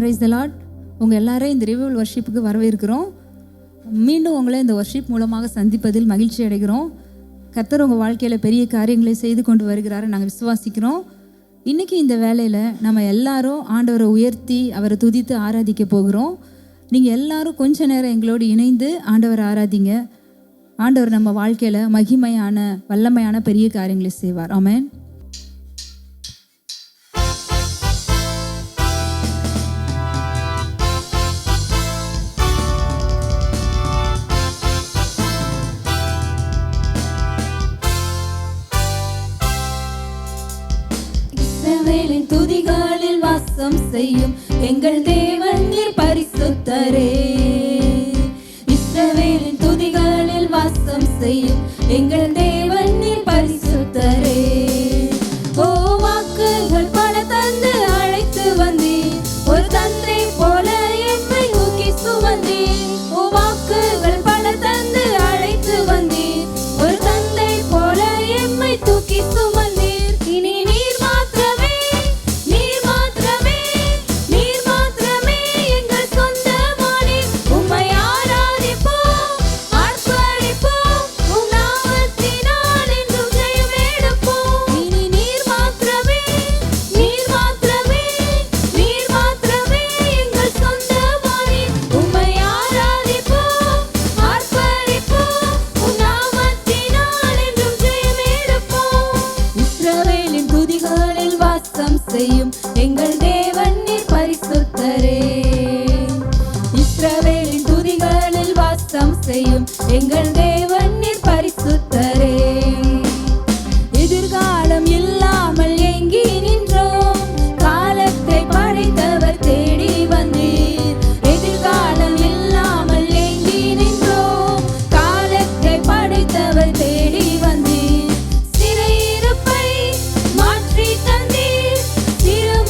Praise the Lord. உங்கள் எல்லாரையும் இந்த ரிவைவல் வர்ஷிப்புக்கு வரவேற்கிறோம். மீண்டும் உங்களை இந்த வர்ஷிப் மூலமாக சந்திப்பதில் மகிழ்ச்சி அடைகிறோம். கர்த்தர் உங்கள் வாழ்க்கையில் பெரிய காரியங்களை செய்து கொண்டு வருகிறாரு நாங்கள் விசுவாசிக்கிறோம். இன்றைக்கி இந்த வேலையில் நம்ம எல்லாரும் ஆண்டவரை உயர்த்தி அவரை துதித்து ஆராதிக்க போகிறோம். நீங்கள் எல்லாரும் கொஞ்ச நேரம் எங்களோடு இணைந்து ஆண்டவரை ஆராதிங்க. ஆண்டவர் நம்ம வாழ்க்கையில் மகிமையான வல்லமையான பெரிய காரியங்களை செய்வார். ஆமென். இஸ்ரவேலின் துதிகளில் வாசம் செய்யும் எங்கள் தேவன் நீர் பரிசுத்தரே. இஸ்ரவேலின் துதிகளில் வாசம் செய்யும் எங்கள் தேவன் நீர் பரிசுத்தரே. ஓ வாக்குகள் பல தந்து அழைத்து வந்தீர், ஒரு தந்தை போல எம்மை தூக்கி சுமந்தீர். ஓ வாக்குகள் பல தந்து அழைத்து வந்தீர், ஒரு தந்தை போல எம்மை தூக்கி சுமந்தீர். இனி நீர் மாத்திரமே, நீர் மாத்திரமே, நீர் மாத்திரமே எங்கள் சொந்தமானீர். உம்மை ஆராதிப்போம், ஆர்ப்பரிப்போம், உம் நாமத்தினால் என்றும் ஜெயம் எடுப்போம். இனி நீர் மாத்திரமே, நீர் மாத்திரமே, நீர் மாத்திரமே எங்கள் சொந்தமானீர். உம்மை ஆராதிப்போம், ஆர்ப்பரிப்போம், உம் நாமத்தினால் என்றும் ஜெயம் எடுப்போம். இஸ்ரவேலின் துதிகளில் வாசம் செய்யும் எங்கள் தேவன் நீர் பரிசுத்தரே. இஸ்ரவேலின் துதிகளில் வாசம் செய்யும் எங்கள் தேவன் நீர் பரிசுத்தரே. எதிர்காலம் இல்லாமல் ஏங்கி நின்றோம், காலத்தை படைத்தவர் தேடி வந்தீர். எதிர்காலம் இல்லாமல் ஏங்கி நின்றோம், காலத்தை படைத்தவர் தேடி வந்தீர். சிறையிருப்பை மாற்றி தந்தீர், சிறுமையை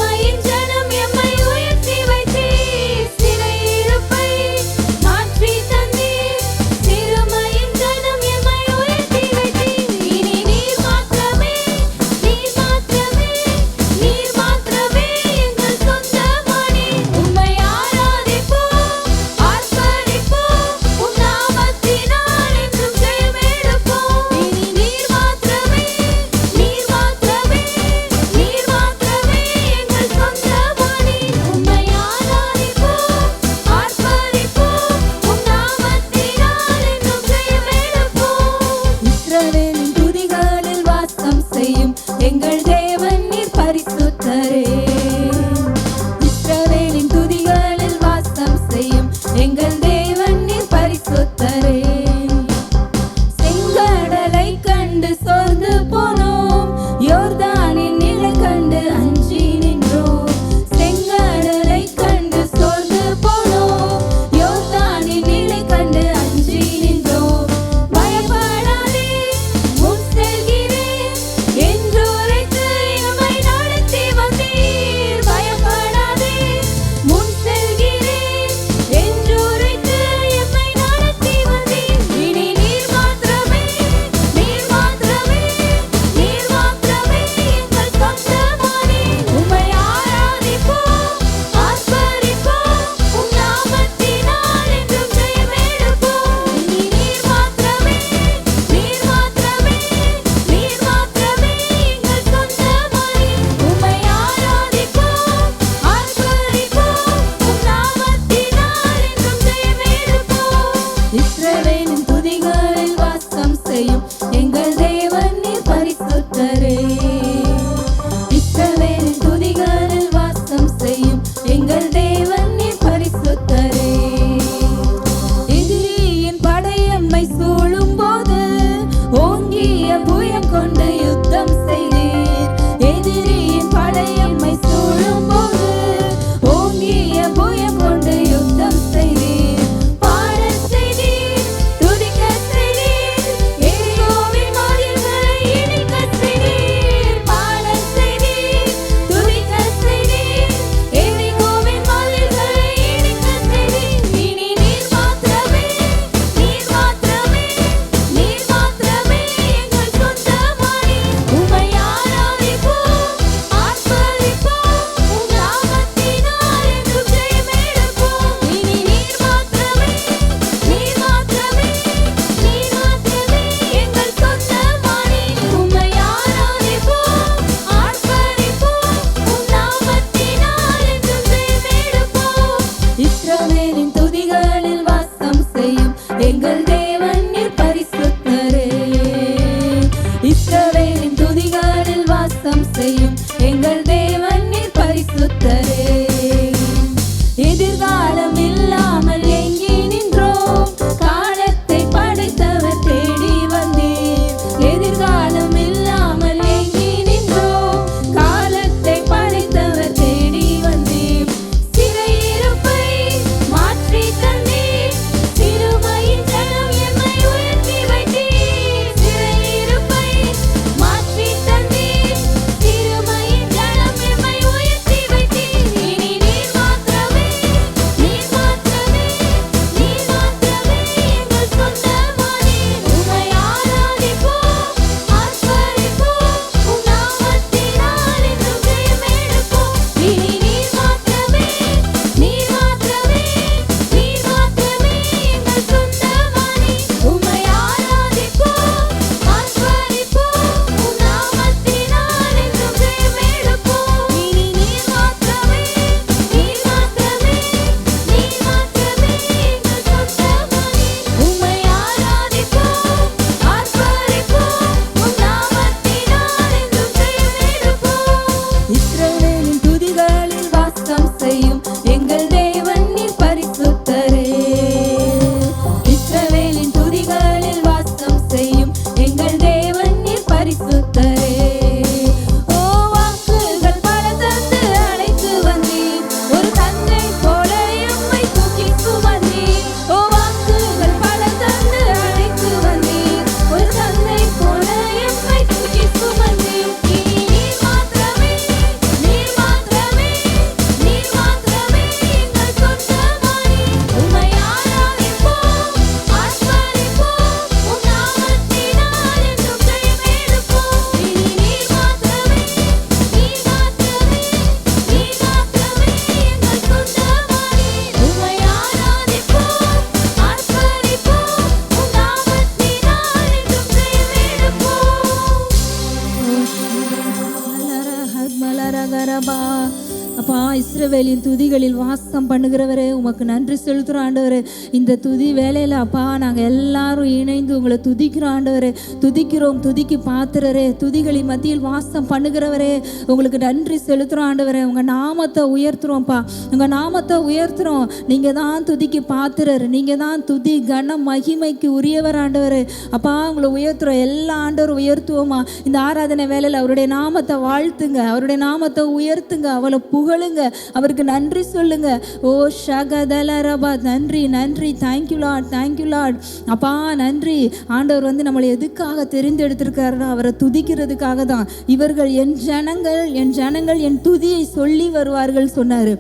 அப்பா, இஸ்ரவேலின் துதிகளில் வாசம் பண்ணுகிறவரே, உமக்கு நன்றி செலுத்துகிறோம் ஆண்டவரே. இந்த துதி வேலையில் அப்பா நாங்கள் எல்லாரும் இணைந்து உங்களை துதிக்கிறோம் ஆண்டவரே. துதிக்கிறோம், துதிக்கு பாத்திரரே, துதிகளின் மத்தியில் வாசம் பண்ணுகிறவரே, உங்களுக்கு நன்றி செலுத்துகிறோம் ஆண்டவரே. உங்கள் நாமத்தை உயர்த்துறோம்ப்பா, உங்கள் நாமத்தை உயர்த்துறோம். நீங்கள் தான் துதிக்கு பாத்திரர், நீங்கள் தான் துதி கன மகிமைக்கு உரியவர் ஆண்டவரே. அப்பா, உங்களை உயர்த்துறோம், எல்லா ஆண்டவரும் உயர்த்துவோமா. இந்த ஆராதனை வேலையில் அவருடைய நாமத்தை வாழ்த்துங்க, அவருடைய நாமத்தை உயர்த்துங்க, அவளை புகழுங்க, அவருக்கு நன்றி சொல்லுங்க. ஓ ஷகதலரபா, நன்றி நன்றி, தேங்க்யூ லார்ட், தேங்க்யூ லார்ட். அப்பா நன்றி ஆண்டவர் நம்மளை எதுக்காக தெரிந்தெடுத்திருக்காருன்னா அவரை துதிக்கிறதுக்காக தான். இவர்கள் என் ஜனங்கள் என் துதியை சொல்லி வருவார்கள் சொன்னாரு.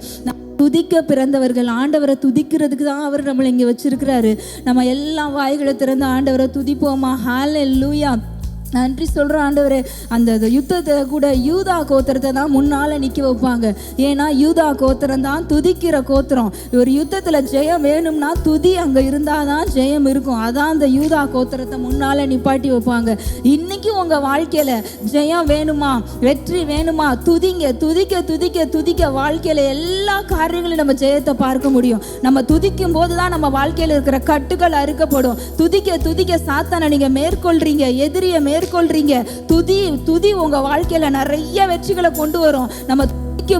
துதிக்க பிறந்தவர்கள், ஆண்டவரை துதிக்கிறதுக்கு தான் அவர் நம்மளை இங்கே வச்சிருக்கிறாரு. நம்ம எல்லா வாய்களை திறந்து ஆண்டவரை துதிப்போமா. ஹல்லேலூயா, நன்றி சொல்கிறோம் ஆண்டவரே. அந்த யுத்தத்தை கூட யூதா கோத்திரத்தை தான் முன்னால் நிற்க வைப்பாங்க. ஏன்னா யூதா கோத்திரம் தான் துதிக்கிற கோத்திரம். ஒரு யுத்தத்தில் ஜெயம் வேணும்னா துதி அங்கே இருந்தால் தான் ஜெயம் இருக்கும். அதான் அந்த யூதா கோத்திரத்தை முன்னால் நிப்பாட்டி வைப்பாங்க. இன்னைக்கு உங்கள் வாழ்க்கையில் ஜெயம் வேணுமா, வெற்றி வேணுமா, துதிங்க, துதிக்க துதிக்க துதிக்க வாழ்க்கையில் எல்லா காரியங்களையும் நம்ம ஜெயத்தை பார்க்க முடியும். நம்ம துதிக்கும் போது தான் நம்ம வாழ்க்கையில் இருக்கிற கட்டுகள் அறுக்கப்படும். துதிக்க துதிக்க சாத்தானை நீங்கள் மேற்கொள்றீங்க, எதிரியை மேற்கொள்றீங்க. துதி உங்க வாழ்க்கையில நிறைய வெற்றிகளை கொண்டு வரும். நம்ம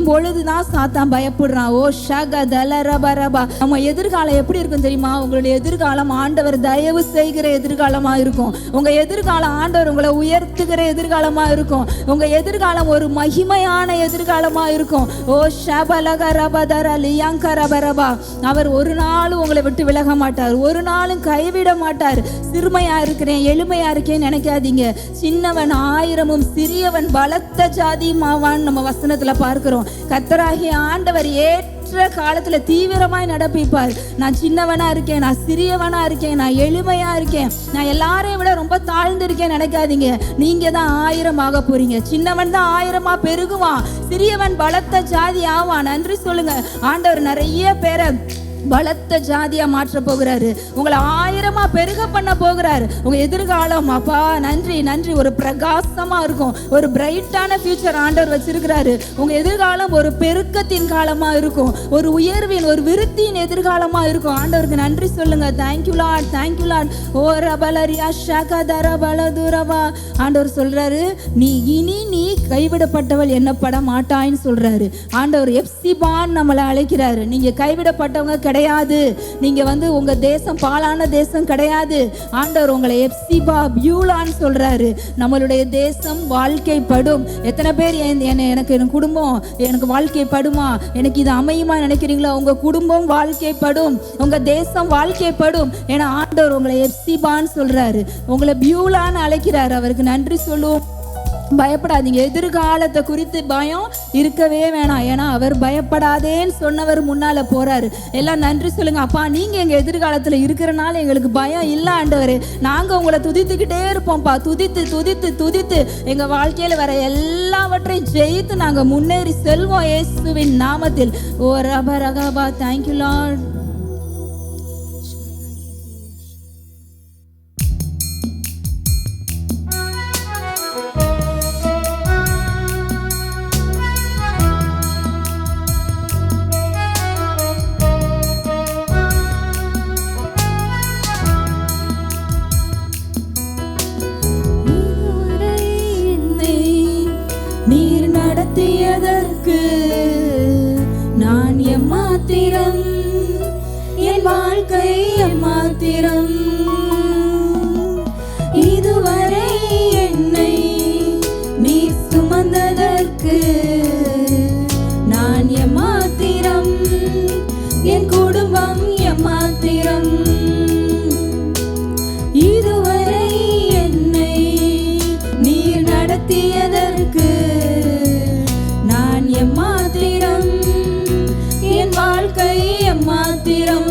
பொழுதுதான் சாத்தான் பயப்படுறான். ஓ ஷகதலரபரபா. நம்ம எதிர்காலம் எப்படி இருக்கும் தெரியுமா? உங்களுடைய எதிர்காலம் ஆண்டவர் தயவு செய்கிற எதிர்காலமா இருக்கும். உங்க எதிர்காலம் ஆண்டவர் உங்களை உயர்த்துகிற எதிர்காலமா இருக்கும். உங்க எதிர்காலம் ஒரு மகிமையான எதிர்காலமா இருக்கும். ஓ ஷபலகரபதர லியங்கரபரபா. அவர் ஒரு நாளும் உங்களை விட்டு விலக மாட்டார், ஒரு நாளும் கைவிட மாட்டார். சிறுமையா இருக்கிறேன், எளிமையா இருக்கேன்னு நினைக்காதீங்க. சின்னவன் ஆயிரமும் சிறியவன் பலத்த ஜாதியுமாவான் நம்ம வசனத்துல பார்க்கிறோம். கர்த்தராகிய ஆண்டவர் ஏற்ற காலத்துல தீவிரமாய் நடப்பிப்பார். நான் சின்னவனா இருக்கேன், நான் சிறியவனா இருக்கேன், நான் எளிமையா இருக்கேன், நான் எல்லாரையும் விட ரொம்ப தாழ்ந்து இருக்கேன் நினைக்காதீங்க. நீங்க தான் 1000 ஆக போறீங்க. சின்னவன் தான் 1000 பெருகுவான், சிறியவன் பலத்த ஜாதி ஆவான். நன்றி சொல்லுங்க. ஆண்டவர் நிறைய பேரை பலத்த ஜாதியா மாற்ற போகிறாரு. உங்களை 1000 பெருக பண்ண போகிறாரு. உங்க எதிர்காலம் அப்பா நன்றி நன்றி ஒரு பிரகாசமா இருக்கும். ஒரு பிரைட்டான ஃபியூச்சர் ஆண்டவர் வச்சிருக்கிறாரு. உங்க எதிர்காலம் ஒரு பெருக்கத்தின் காலமா இருக்கும், ஒரு உயர்வின், ஒரு விருத்தியின் எதிர்காலமா இருக்கும். ஆண்டவருக்கு நன்றி சொல்லுங்க. Thank you Lord, thank you Lord. ஓ ரபலரியா ஷகதர பலதுரவா. ஆண்டவர் சொல்றாரு, நீ கைவிடப்பட்டவள் என்னப்பட மாட்டாயின்னு சொல்றாரு. ஆண்டவர் எப்சிபான் நம்மளை அழைக்கிறாரு. நீங்க கைவிடப்பட்டவங்க கிடையாது. நீங்க உங்க தேசம் பாழான தேசம் கிடையாது. ஆண்டவர் உங்களை எப்சிபா பியூலான்னு சொல்றாரு. நம்மளுடைய தேசம் வாழ்க்கைப்படும். எத்தனை பேர் எனக்கு என் குடும்பம் எனக்கு வாழ்க்கைப்படுமா, எனக்கு இது அமையுமா நினைக்கிறீங்களா? உங்க குடும்பம் வாழ்க்கைப்படும், உங்க தேசம் வாழ்க்கைப்படும். ஏன்னா ஆண்டவர் உங்களை எப்சிபான்னு சொல்றாரு, உங்களை பியூலான்னு அழைக்கிறாரு. அவருக்கு நன்றி சொல்லுவோம். பயப்படாதீங்க. எதிர்காலத்தை குறித்து பயம் இருக்கவே வேணாம். ஏன்னா அவர் பயப்படாதேன்னு சொன்னவர் முன்னால போறாரு. எல்லாம் நன்றி சொல்லுங்க. அப்பா, நீங்க எங்க எதிர்காலத்துல இருக்கிறனால எங்களுக்கு பயம் இல்ல ஆண்டவரே. நாங்க உங்களை துதித்துக்கிட்டே இருப்போம்ப்பா. துதித்து துதித்து துதித்து எங்க வாழ்க்கையில வர எல்லாவற்றையும் ஜெயித்து நாங்க முன்னேறி செல்வோம் இயேசுவின் நாமத்தில். ஓ ரபரகபா. Thank you Lord. நடத்தியதற்கு நான் எம்மாத்திரம், என் வாழ்க்கை எம்மாத்திரம். இதுவரை என்னை நீ சுமந்ததற்கு நான் எம்மாத்திரம், என் குடும்பம் எம்மாத்திரம். இதுவரை என்னை நீர் நடத்தியதற்கு எம்மாத்திரம், என் வாழ்க்கை எம்மாத்திரம்.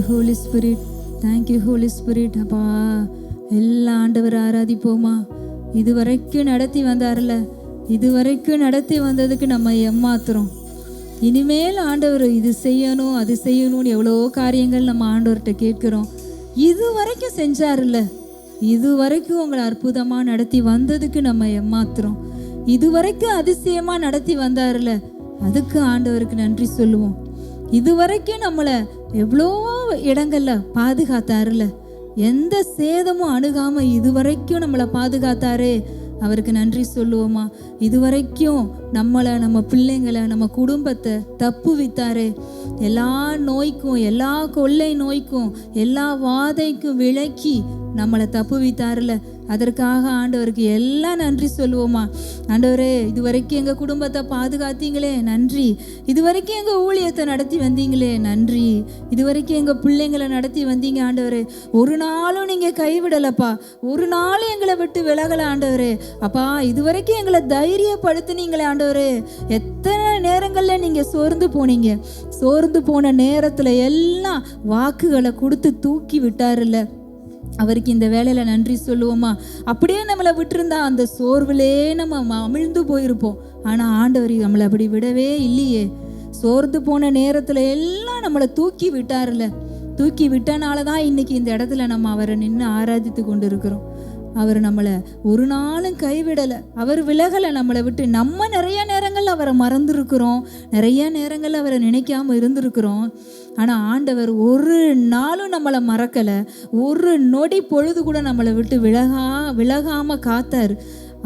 Thank you holy spirit, thank you holy spirit. அப்பா எல்லா ஆண்டவர் ஆராதிப்போமா. இதுவரைக்கும் நடத்தி வந்தார்ல, இதுவரைக்கும் நடத்தி வந்ததுக்கு நம்ம ஏமாத்துறோம். இனிமேல் ஆண்டவர் இது செய்யணும் அது செய்யணும்னு எவ்வளோ காரியங்கள் நம்ம ஆண்டவர்கிட்ட கேட்குறோம். இது வரைக்கும் செஞ்சார்ல, இது வரைக்கும் உங்களை அற்புதமாக நடத்தி வந்ததுக்கு நம்ம ஏமாத்துறோம். இது வரைக்கும் அதிசயமாக நடத்தி வந்தார்ல, அதுக்கு ஆண்டவருக்கு நன்றி சொல்லுவோம். இது வரைக்கும் நம்மளை எவ்வளோ இடங்கள்ல பாதுகாத்தாருல, எந்த சேதமும் அணுகாம இது வரைக்கும் நம்மளை பாதுகாத்தாரே, அவருக்கு நன்றி சொல்லுவோமா. இதுவரைக்கும் நம்மளை, நம்ம பிள்ளைங்களை, நம்ம குடும்பத்தை தப்பு வித்தாரே, எல்லா நோய்க்கும், எல்லா கொள்ளை நோய்க்கும், எல்லா வாதைக்கும் விலக்கி நம்மளை தப்பு வித்தாருல, அதற்காக ஆண்டவருக்கு எல்லாம் நன்றி சொல்லுவோமா. ஆண்டவரே, இது வரைக்கும் எங்கள் குடும்பத்தை பாதுகாத்தீங்களே நன்றி. இது வரைக்கும் எங்கள் ஊழியத்தை நடத்தி வந்தீங்களே நன்றி. இது வரைக்கும் எங்கள் பிள்ளைங்களை நடத்தி வந்தீங்க ஆண்டவரே. ஒரு நாளும் நீங்கள் கைவிடலப்பா, ஒரு நாளும் எங்களை விட்டு விலகலை ஆண்டவரே. அப்பா, இது வரைக்கும் எங்களை தைரியப்படுத்தினீங்களே ஆண்டவரே. எத்தனை நேரங்களில் நீங்கள் சோர்ந்து போனீங்க, சோர்ந்து போன நேரத்தில் எல்லாம் வாக்குகளை கொடுத்து தூக்கி விட்டாருல்ல, அவருக்கு இந்த வேலையில் நன்றி சொல்லுவோமா. அப்படியே நம்மளை விட்டுருந்தா அந்த சோர்விலே நம்ம அமிழ்ந்து போயிருப்போம். ஆனால் ஆண்டவர் நம்மளை அப்படி விடவே இல்லையே. சோர்ந்து போன நேரத்தில் எல்லாம் நம்மளை தூக்கி விட்டார்ல, தூக்கி விட்டனால தான் இன்னைக்கு இந்த இடத்துல நம்ம அவரை நின்று ஆராதித்து கொண்டு இருக்கிறோம். அவர் நம்மளை ஒரு நாளும் கைவிடலை, அவர் விலகலை நம்மளை விட்டு. நம்ம நிறைய நேரங்கள் அவரை மறந்துருக்கிறோம், நிறைய நேரங்கள் அவரை நினைக்காம இருந்திருக்கிறோம். ஆனால் ஆண்டவர் ஒரு நாளும் நம்மளை மறக்கலை, ஒரு நொடி பொழுது கூட நம்மளை விட்டு விலகாமல் காத்தார்.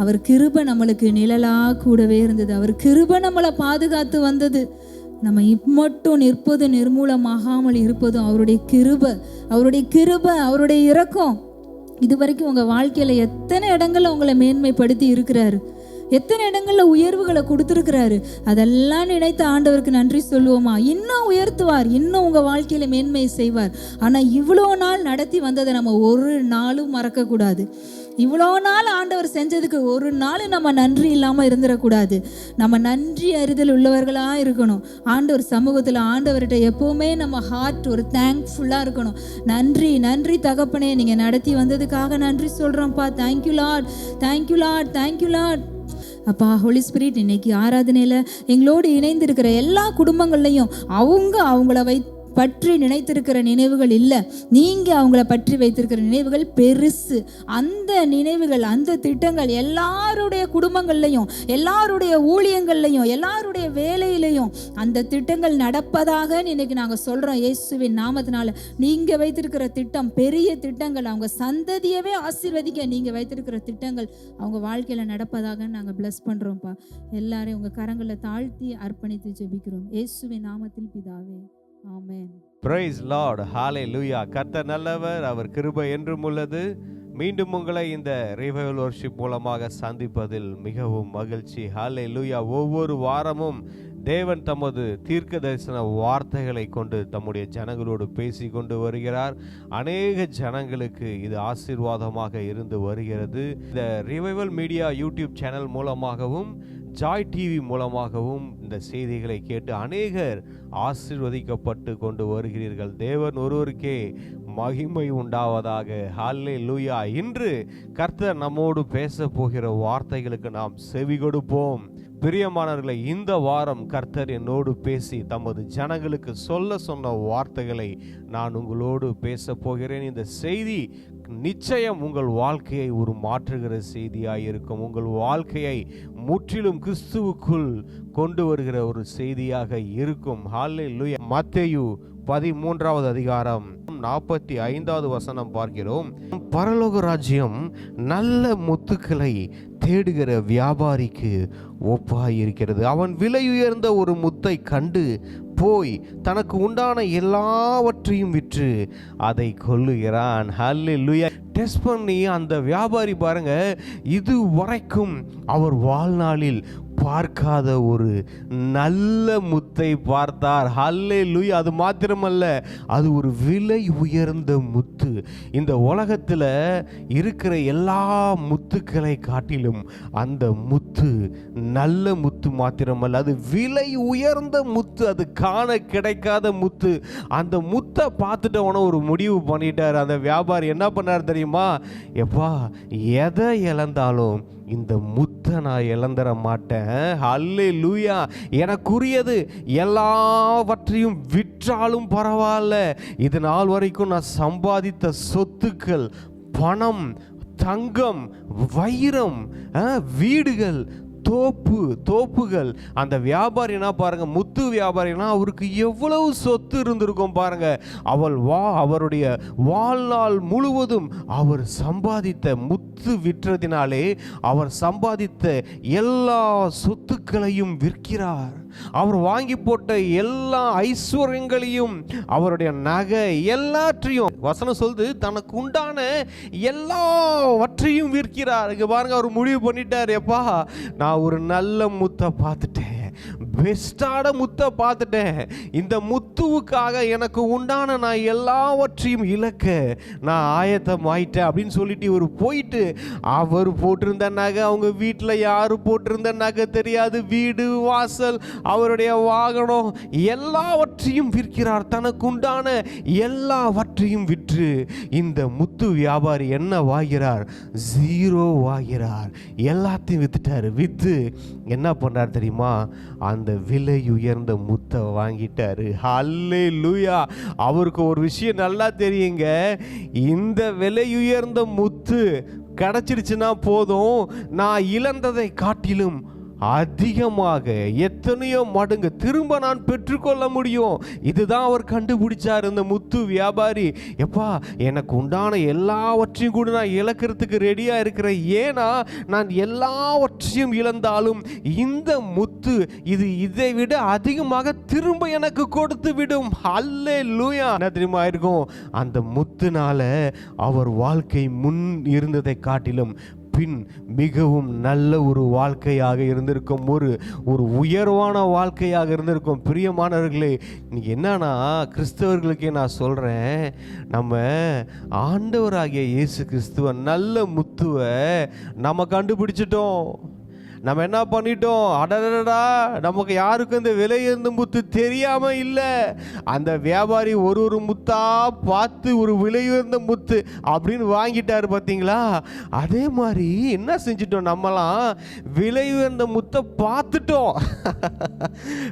அவர் கிருபை நம்மளுக்கு நிழலாக கூடவே இருந்தது. அவர் கிருபை நம்மளை பாதுகாத்து வந்தது. நம்ம இம்மட்டும் நிற்பது நிர்மூலமாகாமல் இருப்பதும் அவருடைய கிருபை, அவருடைய கிருபை, அவருடைய இரக்கம். இது வரைக்கும் உங்கள் வாழ்க்கையில் எத்தனை இடங்களில் உங்களை மேன்மைப்படுத்தி இருக்கிறாரு, எத்தனை இடங்களில் உயர்வுகளை கொடுத்துருக்கிறாரு. அதெல்லாம் நினைத்த ஆண்டவருக்கு நன்றி சொல்லுவோமா. இன்னும் உயர்த்துவார், இன்னும் உங்கள் வாழ்க்கையில் மேன்மை செய்வார். ஆனால் இவ்வளோ நாள் நடத்தி வந்ததை நம்ம ஒரு நாளும் மறக்கக்கூடாது. இவ்வளோ நாள் ஆண்டவர் செஞ்சதுக்கு ஒரு நாள் நம்ம நன்றி இல்லாமல் இருந்துடக்கூடாது. நம்ம நன்றி அறிதல் உள்ளவர்களாக இருக்கணும். ஆண்டவர் சமூகத்தில் ஆண்டவர்கிட்ட எப்போவுமே நம்ம ஹார்ட் ஒரு தேங்க்ஃபுல்லாக இருக்கணும். நன்றி, நன்றி தகப்பனே, நீங்கள் நடத்தி வந்ததுக்காக நன்றி சொல்கிறோம்ப்பா. Thank you Lord, thank you Lord, thank you Lord. அப்பா, ஹோலி ஸ்பிரிட், இன்னைக்கு ஆராதனையில் எங்களோடு இணைந்திருக்கிற எல்லா குடும்பங்கள்லையும் அவங்கள பற்றி நினைத்திருக்கிற நினைவுகள் இல்லை, நீங்கள் அவங்கள பற்றி வைத்திருக்கிற நினைவுகள் பெருசு. அந்த நினைவுகள், அந்த திட்டங்கள் எல்லாருடைய குடும்பங்கள்லையும், எல்லாருடைய ஊழியங்கள்லையும், எல்லாருடைய வேலையிலையும் அந்த திட்டங்கள் நடப்பதாக இன்னைக்கு நாங்கள் சொல்கிறோம். இயேசுவின் நாமத்தினால நீங்கள் வைத்திருக்கிற திட்டம் பெரிய திட்டங்கள், அவங்க சந்ததியவே ஆசீர்வதிக்க நீங்கள் வைத்திருக்கிற திட்டங்கள் அவங்க வாழ்க்கையில் நடப்பதாக நாங்கள் பிளஸ் பண்ணுறோம்ப்பா. எல்லாரையும் உங்கள் கரங்களில் தாழ்த்தி அர்ப்பணித்து ஜெபிக்கிறோம். இயேசுவின் நாமத்தில் பிதாவே, ஆமென். பிரைஸ் லார்ட், ஹalleluya. கர்த்தர் நல்லவர், அவர் கிருபை என்றும் உள்ளது. மீண்டும் உங்களை இந்த ரிவைவல் வர்ஷிப் மூலமாக சந்திப்பதில் மிகவும் மகிழ்ச்சி. ஹalleluya. ஒவ்வொரு வாரமும் தேவன் தமது தீர்க்க தரிசன வார்த்தைகளை கொண்டு தம்முடைய ஜனங்களோடு பேசி கொண்டு வருகிறார். அநேக ஜனங்களுக்கு இது ஆசீர்வாதமாக இருந்து வருகிறது. இந்த ரிவைவல் மீடியா யூடியூப் சேனல் மூலமாகவும் ஜாய் டிவி மூலமாகவும் இந்த செய்திகளை கேட்டு அநேகர் ஆசீர்வதிக்கப்பட்டு கொண்டு வருகிறீர்கள். தேவன் ஒருவருக்கே மகிமை உண்டாவதாக. ஹல்லேலூயா. இன்று கர்த்தர் நம்மோடு பேச போகிற வார்த்தைகளுக்கு நாம் செவி கொடுப்போம். பிரியமானவர்களை, இந்த வாரம் கர்த்தர் என்னோடு பேசி தமது ஜனங்களுக்கு சொன்ன வார்த்தைகளை நான் உங்களோடு பேச போகிறேன். இந்த செய்தி நிச்சயம் உங்கள் வாழ்க்கையை ஒரு மாற்றுகிற செய்தியாக இருக்கும். உங்கள் வாழ்க்கையை முற்றிலும் கிறிஸ்துவுக்குள் கொண்டு வருகிற ஒரு செய்தியாக இருக்கும். ஹல்லேலூயா. மத்தேயு 13வது அதிகாரம் 45வது வசனம் பார்க்கிறோம். பரலோக ராஜ்யம் நல்ல முத்துக்களை தேடுகிற வியாபாரிக்கு ஒப்பாயிருக்கிறது. அவன் விலையுயர்ந்த ஒரு முத்தை கண்டு போய் தனக்கு உண்டான எல்லாவற்றையும் விற்று அதை கொல்லுகிறான். ஹல்லேலூயா. டெஸ்ட் பண்ணி அந்த வியாபாரி பாருங்க, இது வரைக்கும் அவர் வாழ்நாளில் பார்க்காத ஒரு நல்ல முத்தை பார்த்தார். ஹல்லேலூயா. அது மாத்திரமல்ல, அது ஒரு விலை உயர்ந்த முத்து. இந்த உலகத்தில் இருக்கிற எல்லா முத்துக்களை காட்டிலும் அந்த முத்து நல்ல முத்து மாத்திரமல்ல, அது விலை உயர்ந்த முத்து, அது காண கிடைக்காத முத்து. அந்த முத்தை பார்த்துட்டவன ஒரு முடிவு பண்ணிட்டார். அந்த வியாபாரி என்ன பண்ணார் தெரியுமா? எப்பா, எதை இழந்தாலும் இந்த முத்தை நான் இழந்துட மாட்டேன். ஹல்லேலூயா. எனக்குரியது எல்லாவற்றையும் விற்றாலும் பரவாயில்ல, இது நாள் வரைக்கும் நான் சம்பாதித்த சொத்துக்கள், பணம், தங்கம், வைரம், வீடுகள், தோப்புகள். அந்த வியாபாரினா பாருங்க, முத்து வியாபாரினா அவருக்கு எவ்வளவு சொத்து இருந்திருக்கும் பாருங்க. அவருடைய வாழ்நாள் முழுவதும் அவர் சம்பாதித்த முத்து விற்றதினாலே அவர் சம்பாதித்த எல்லா சொத்துக்களையும் விற்கிறார். அவர் வாங்கி போட்ட எல்லா ஐஸ்வர்யங்களையும், அவருடைய நகை எல்லாற்றையும், வசனம் சொல்லுது, தனக்கு உண்டான எல்லாவற்றையும் விற்கிறார். இங்க பாருங்க, அவர் முடிவு பண்ணிட்டார். எப்பா, நான் ஒரு நல்ல முத்தை பார்த்துட்டேன், பெஸ்டான முத்தை பார்த்துட்டேன். இந்த முத்துவுக்காக எனக்கு உண்டான நான் எல்லாவற்றையும் இழக்க நான் ஆயத்தம் ஆயிட்டேன் அப்படின்னு சொல்லிட்டு இவர் போயிட்டு, அவர் போட்டிருந்த நகை, அவங்க வீட்டில் யாரு போட்டிருந்த நகை தெரியாது, வீடு வாசல், அவருடைய வாகனம் எல்லாவற்றையும் விற்கிறார். தனக்கு உண்டான எல்லாவற்றையும் விற்று இந்த முத்து வியாபாரி என்ன வாகிறார்? ஜீரோ வாகிறார். எல்லாத்தையும் வித்துட்டாரு. வித்து என்ன பண்ணார் தெரியுமா? அந்த விலை உயர்ந்த முத்தை வாங்கிட்டாரு. ஹல்லேலூயா. அவருக்கு ஒரு விஷயம் நல்லா தெரியுங்க, இந்த விலை உயர்ந்த முத்து கிடைச்சிருச்சுன்னா போதும், நான் இழந்ததை காட்டிலும் அதிகமாக எத்தனையோ மடங்கு திரும்ப நான் பெற்றுக்கொள்ள முடியும். இதுதான் அவர் கண்டுபிடிச்சார், இந்த முத்து வியாபாரி. எப்பா, எனக்கு உண்டான எல்லாவற்றையும் கூட நான் இழக்கிறதுக்கு ரெடியா இருக்கிறேன். ஏன்னா நான் எல்லாவற்றையும் இழந்தாலும் இந்த முத்து இது இதை விட அதிகமாக திரும்ப எனக்கு கொடுத்து விடும். ஹல்லேலூயா. என்ன தெரியுமா இருக்கும்? அந்த முத்துனால அவர் வாழ்க்கை முன் இருந்ததை காட்டிலும் பின் மிகவும் நல்ல ஒரு வாழ்க்கையாக இருந்திருக்கும், ஒரு உயர்வான வாழ்க்கையாக இருந்திருக்கும். பிரியமானவர்களே, என்னன்னா கிறிஸ்தவர்களுக்கே நான் சொல்கிறேன், நம்ம ஆண்டவராகிய இயேசு கிறிஸ்துவ நல்ல முத்துவை நம்ம கண்டுபிடிச்சிட்டோம். நம்ம என்ன பண்ணிட்டோம்? அடடடா, நமக்கு யாருக்கும் இந்த விலை உயர்ந்த முத்து தெரியாம இல்லை. அந்த வியாபாரி ஒரு முத்தா பார்த்து ஒரு விலை உயர்ந்த முத்து அப்படின்னு வாங்கிட்டாரு பார்த்தீங்களா? அதே மாதிரி என்ன செஞ்சிட்டோம்? நம்மலாம் விலை உயர்ந்த முத்தை பார்த்துட்டோம்.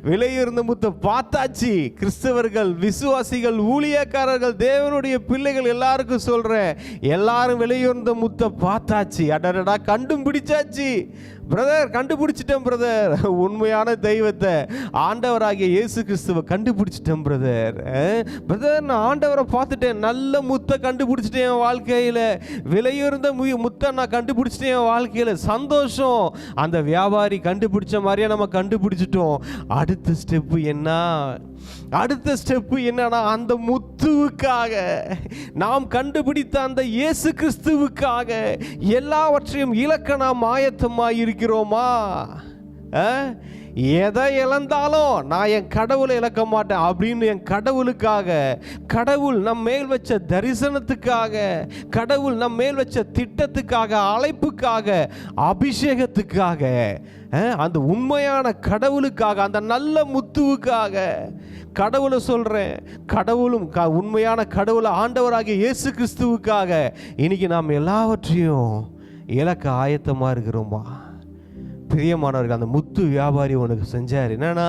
விலை உயர்ந்த முத்தை பார்த்தாச்சு. கிறிஸ்தவர்கள், விசுவாசிகள், ஊழியக்காரர்கள், தேவனுடைய பிள்ளைகள் எல்லாருக்கும் சொல்றேன், எல்லாரும் விலை உயர்ந்த முத்தை பார்த்தாச்சு. அடடடா, கண்டும் பிடிச்சாச்சு. பிரதர், கண்டுபிடிச்சிட்டேன் பிரதர், உண்மையான தெய்வத்தை, ஆண்டவராகிய இயேசு கிறிஸ்துவை கண்டுபிடிச்சிட்டேன் பிரதர். பிரதர், நான் ஆண்டவரை பார்த்துட்டேன், நல்ல முத்தை கண்டுபிடிச்சிட்டேன் என் வாழ்க்கையில், விலையுயர்ந்த முத்தை நான் கண்டுபிடிச்சிட்டேன் என் வாழ்க்கையில். சந்தோஷம். அந்த வியாபாரி கண்டுபிடிச்ச மாதிரியே நம்ம கண்டுபிடிச்சிட்டோம். அடுத்த ஸ்டெப்பு என்ன? அடுத்த ஸ்டெப்பு என்னன்னா, அந்த முத்துவுக்காக, நாம் கண்டுபிடித்த அந்த இயேசு கிறிஸ்துவுக்காக எல்லாவற்றையும் இழக்க நாம் ஆயத்தமாக இருக்கிறோமா? எதை இழந்தாலும் நான் என் கடவுளை இழக்க மாட்டேன் அப்படின்னு என் கடவுளுக்காக, கடவுள் நம் மேல் வச்ச தரிசனத்துக்காக, கடவுள் நம் மேல் வச்ச திட்டத்துக்காக, அழைப்புக்காக, அபிஷேகத்துக்காக, அந்த உண்மையான கடவுளுக்காக, அந்த நல்ல முத்துவுக்காக, கடவுளை சொல்கிறேன், கடவுளும் உண்மையான கடவுளை ஆண்டவராகிய இயேசு கிறிஸ்துவுக்காக இன்னைக்கு நாம் எல்லாவற்றையும் இழக்க ஆயத்தமாக இருக்கிறோமா? பிரியமானவர்கள், அந்த முத்து வியாபாரி உனக்கு செஞ்சார் என்னன்னா,